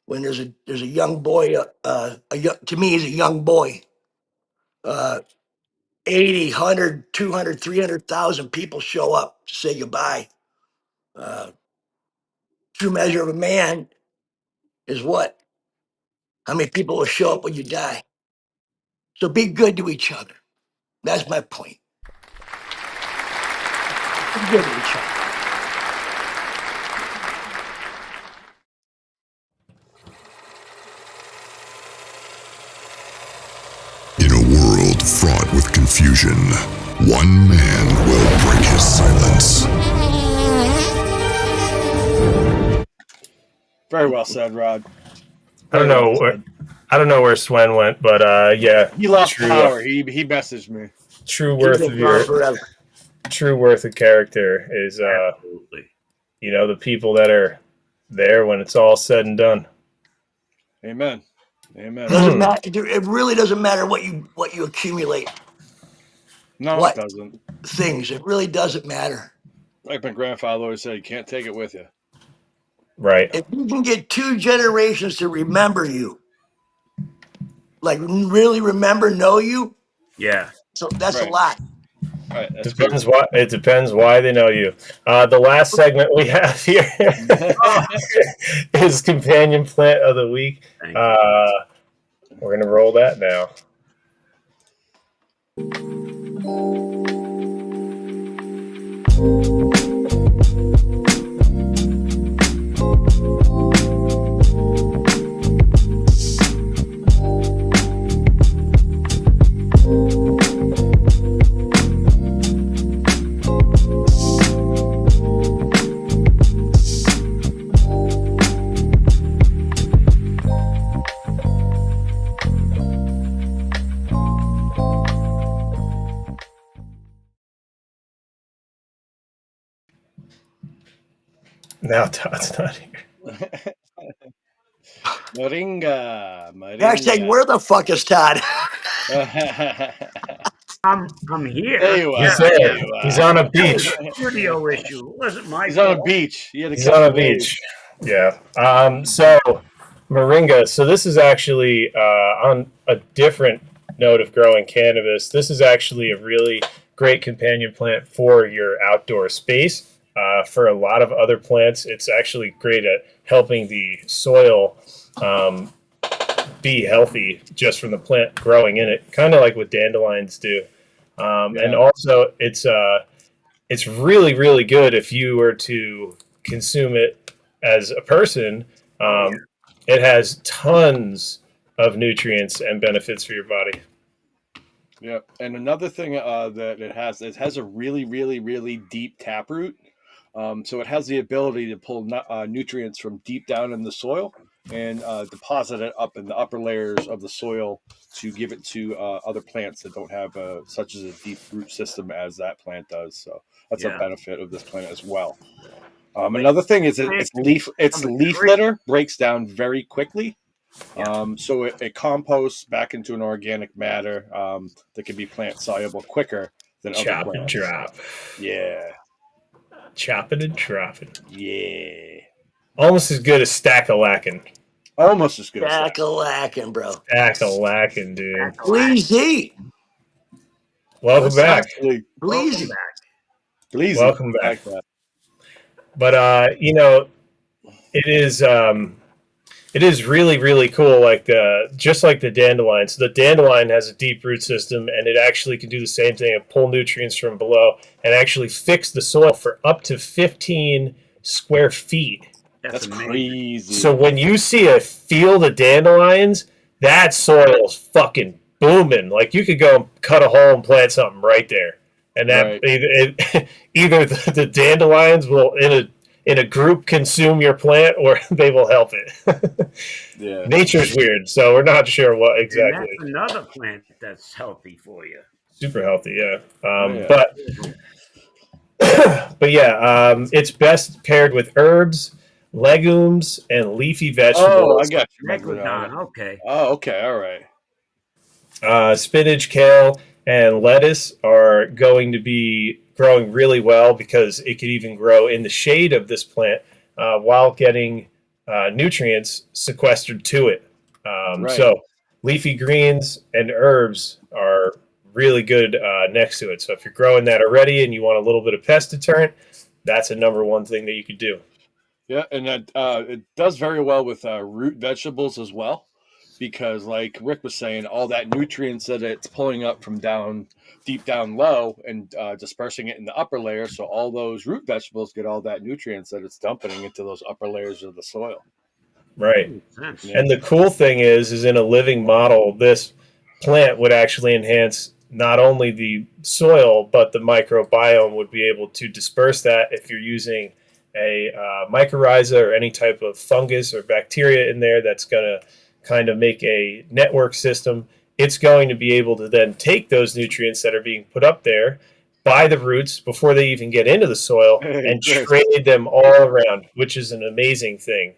When there's a young boy, to me, he's a young boy. 80, 100, 200, 300,000 people show up to say goodbye. True measure of a man is what? How many people will show up when you die? So be good to each other. That's my point. Be good to each other.
In a world fraught with confusion, one man will break his silence.
Very well said, Rod.
I don't know where Swen went, but yeah,
he lost power. He messaged me.
True worth of character is
Absolutely.
the people that are there when it's all said and done.
Amen. Amen.
Doesn't matter. It really doesn't matter what you accumulate.
No, it doesn't.
Things. It really doesn't matter.
Like my grandfather always said, you can't take it with you.
Right.
If you can get 2 generations to remember you, like really remember, know you.
Yeah.
So that's a lot.
Right,
it depends why they know you. The last segment we have here is companion plant of the week. We're gonna roll that now. Now Todd's not here.
Moringa.
Hashtag, where the fuck is Todd?
I'm here.
There you
He's
are.
there. He's on a beach.
Studio issue. It wasn't my
He's
fault.
on a beach.
He's on a beach. Yeah. So moringa. So this is actually on a different note of growing cannabis. This is actually a really great companion plant for your outdoor space. For a lot of other plants, it's actually great at helping the soil be healthy just from the plant growing in it, kind of like what dandelions do. And also, it's really, really good if you were to consume it as a person. It has tons of nutrients and benefits for your body.
Yeah, and another thing that it has a really, really, really deep taproot. So it has the ability to pull nutrients from deep down in the soil and deposit it up in the upper layers of the soil to give it to other plants that don't have such as a deep root system as that plant does. So that's a benefit of this plant as well. Another thing is its leaf litter breaks down very quickly. So it composts back into an organic matter that can be plant soluble quicker than other plants.
Chop and drop.
Yeah.
Chopping and dropping.
Yeah.
Almost as good as stack-a-lackin'.
Almost as good as
Stack-a-lackin', bro.
Stack-a-lackin', dude.
Please eat.
Welcome back.
Please.
Welcome back. But it is really, really cool. Like just like the dandelion. So the dandelion has a deep root system, and it actually can do the same thing and pull nutrients from below and actually fix the soil for up to 15 square feet.
That's crazy.
So when you see a field of dandelions, that soil's fucking booming. Like you could go cut a hole and plant something right there, and that either the dandelions will in a group consume your plant, or they will help it.
Yeah,
nature's weird, so we're not sure what exactly.
And that's another plant that's healthy for you.
Super healthy, yeah. But yeah, it's best paired with herbs, legumes, and leafy vegetables.
Oh, I got you.
Okay.
Oh, okay. All right.
Spinach, kale, and lettuce are going to be growing really well because it could even grow in the shade of this plant while getting nutrients sequestered to it. So leafy greens and herbs are really good next to it. So if you're growing that already and you want a little bit of pest deterrent, that's a number one thing that you could do.
Yeah, and that it does very well with root vegetables as well. because, like Rick was saying, all that nutrients that it's pulling up from deep down low and dispersing it in the upper layer. So all those root vegetables get all that nutrients that it's dumping into those upper layers of the soil.
Right.
Yeah.
And the cool thing is in a living model, this plant would actually enhance not only the soil, but the microbiome would be able to disperse that if you're using a mycorrhiza or any type of fungus or bacteria in there that's going to kind of make a network system. It's going to be able to then take those nutrients that are being put up there by the roots before they even get into the soil and trade them all around, which is an amazing thing.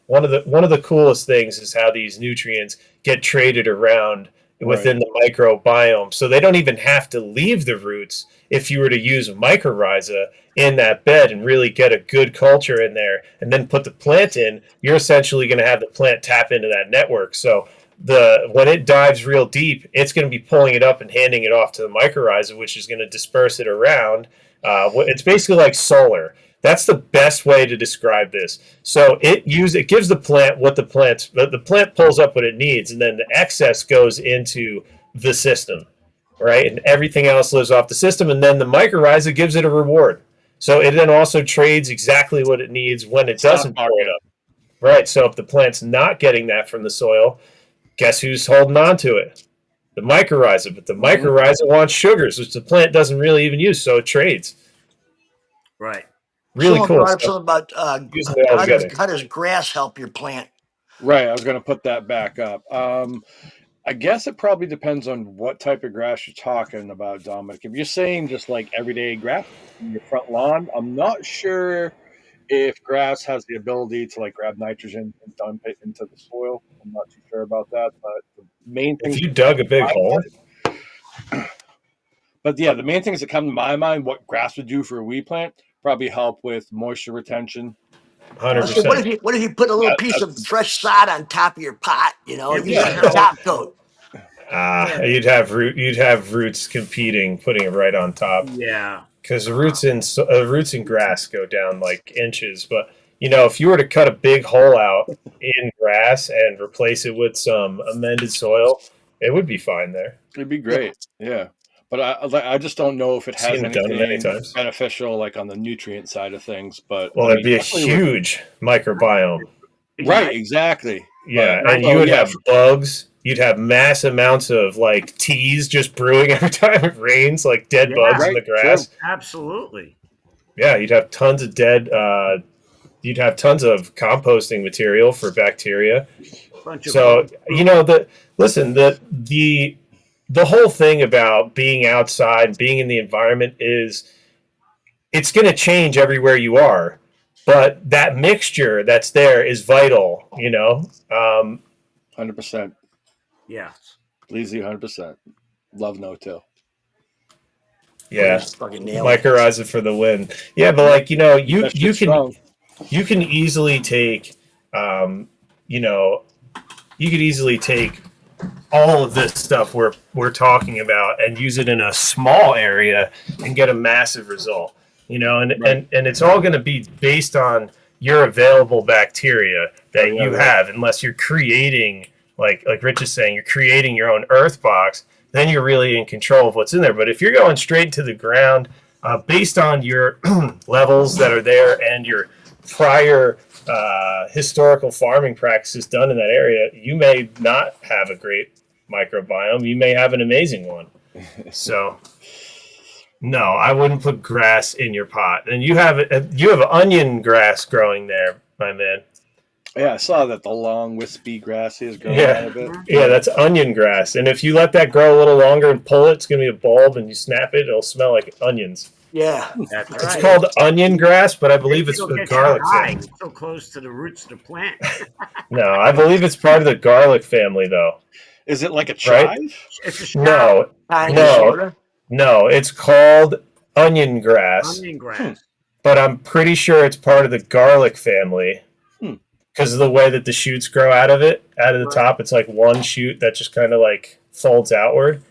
One of the coolest things is how these nutrients get traded around within the microbiome. So they don't even have to leave the roots if you were to use a mycorrhiza in that bed and really get a good culture in there and then put the plant in, you're essentially going to have the plant tap into that network. So when it dives real deep, it's going to be pulling it up and handing it off to the mycorrhiza, which is going to disperse it around. It's basically like solar. That's the best way to describe this. So it gives the plant what the plant pulls up what it needs, and then the excess goes into the system, right? And everything else lives off the system, and then the mycorrhiza gives it a reward. So it then also trades exactly what it needs when it doesn't pull it up, right? So if the plant's not getting that from the soil, guess who's holding on to it? The mycorrhiza. But the mycorrhiza wants sugars, which the plant doesn't really even use, so it trades.
Right.
Really cool.
Something about how does grass help your plant?
Right. I was going to put that back up. I guess it probably depends on what type of grass you're talking about, Dominic. If you're saying just like everyday grass in your front lawn, I'm not sure if grass has the ability to like grab nitrogen and dump it into the soil. I'm not too sure about that. But the main thing,
if you dug a big hole.
But yeah, the main things that come to my mind, what grass would do for a weed plant, probably help with moisture retention.
100%.
What if you put a little piece of fresh sod on top of your pot? You know, use a top coat.
You'd have roots competing, putting it right on top.
Yeah,
because the roots in grass go down like inches. But if you were to cut a big hole out in grass and replace it with some amended soil, it would be fine there.
It'd be great. Yeah. But I just don't know if it has anything beneficial, like on the nutrient side of things. But
there'd be a huge microbiome.
Right, exactly.
Yeah, and you would have bugs. You'd have mass amounts of like teas just brewing every time it rains, like dead bugs in the grass.
True. Absolutely.
Yeah, you'd have tons of you'd have tons of composting material for bacteria. So the whole thing about being outside, being in the environment is it's going to change everywhere you are, but that mixture that's there is vital,
100%.
Yeah.
Easy 100%. Love no-till.
Yeah. Mycorrhiza for the win. Yeah, but like, you can easily take, you could easily take all of this stuff we're talking about and use it in a small area and get a massive result, and it's all going to be based on your available bacteria that you have, unless you're creating, like Rich is saying, you're creating your own earth box, then you're really in control of what's in there. But if you're going straight to the ground, based on your levels that are there and your prior historical farming practices done in that area, you may not have a great microbiome. You may have an amazing one. So no, I wouldn't put grass in your pot. And you have onion grass growing there, my man.
Yeah, I saw that, the long wispy grass is growing out of it.
Yeah, that's onion grass. And if you let that grow a little longer and pull it, it's going to be a bulb, and you snap it, it'll smell like onions.
Yeah,
it's called onion grass, but I believe it's the garlic family.
So close to the roots of the plant.
No, I believe it's part of the garlic family, though.
Is it like a chive?
Right?
It's a chive.
No, it's called onion grass.
Onion grass.
But I'm pretty sure it's part of the garlic family because of the way that the shoots grow out of the top. It's like one shoot that just kind of like folds outward.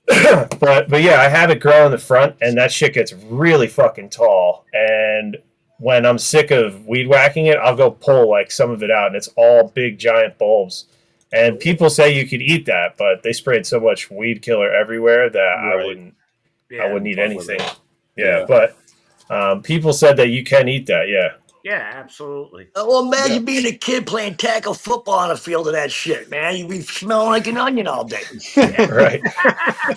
But yeah, I have it grow in the front, and that shit gets really fucking tall. And when I'm sick of weed whacking it, I'll go pull like some of it out, and it's all big giant bulbs. And people say you could eat that, but they sprayed so much weed killer everywhere that I wouldn't eat anything. Yeah, but people said that you can eat that. Yeah.
Yeah, absolutely.
Well, imagine being a kid playing tackle football on a field of that shit, man. You'd be smelling like an onion all day.
Right.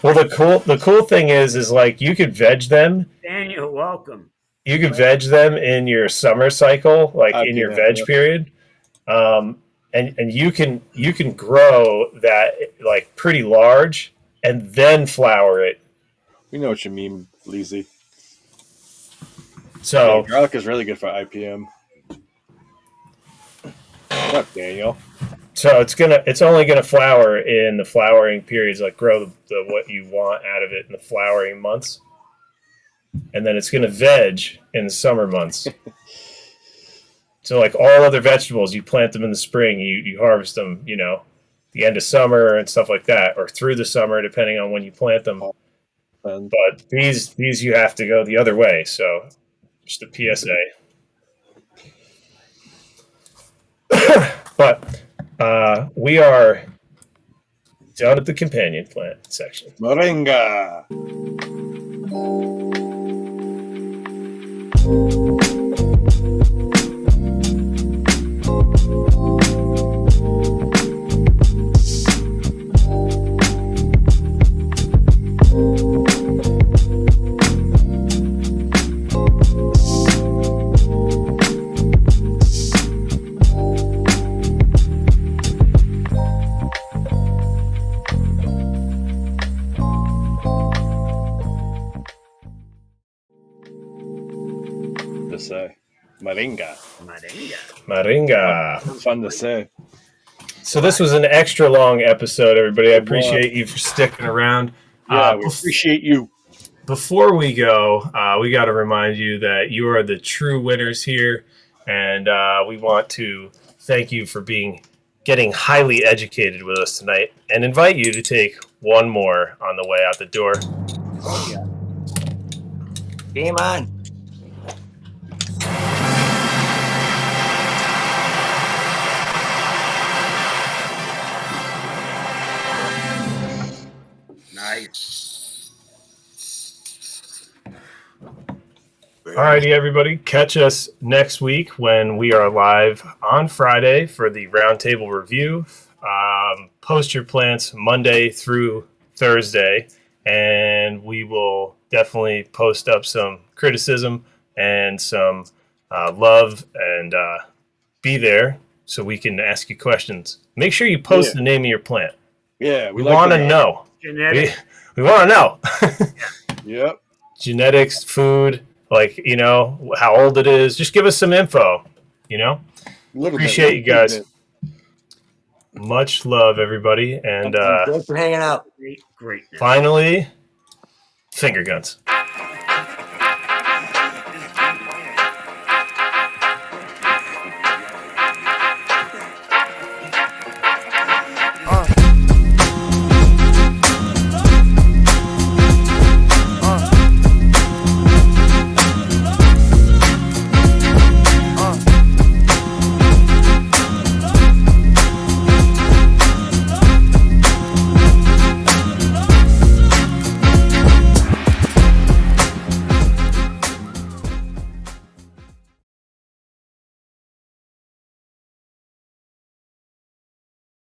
Well, the cool thing is like you could veg them.
Daniel, welcome.
You could veg them in your summer cycle, like in your veg period. And you can grow that like pretty large and then flower it.
We know what you mean, Leezy.
So
garlic is really good for IPM. What's up, Daniel?
So it's only gonna flower in the flowering periods, like grow the what you want out of it in the flowering months, and then it's gonna veg in the summer months. So like all other vegetables, you plant them in the spring, you harvest them, the end of summer and stuff like that, or through the summer, depending on when you plant them. But these you have to go the other way. So just a PSA. But we are down at the companion plant section.
Moringa. To say. Moringa. Fun to say.
So this was an extra long episode, everybody. I appreciate you for sticking around.
Yeah, we appreciate you.
Before we go, we got to remind you that you are the true winners here, and we want to thank you for getting highly educated with us tonight, and invite you to take one more on the way out the door.
Oh yeah. Game on. Nice.
Alrighty, everybody. Catch us next week when we are live on Friday for the roundtable review. Post your plants Monday through Thursday, and we will definitely post up some criticism and some love, and be there so we can ask you questions. Make sure you post the name of your plant.
Yeah,
we want to know.
Genetics.
We want to know.
Yep.
Genetics, food, like, how old it is. Just give us some info, Appreciate you guys. Much love, everybody. And
thanks for hanging out.
Great.
Finally, finger guns.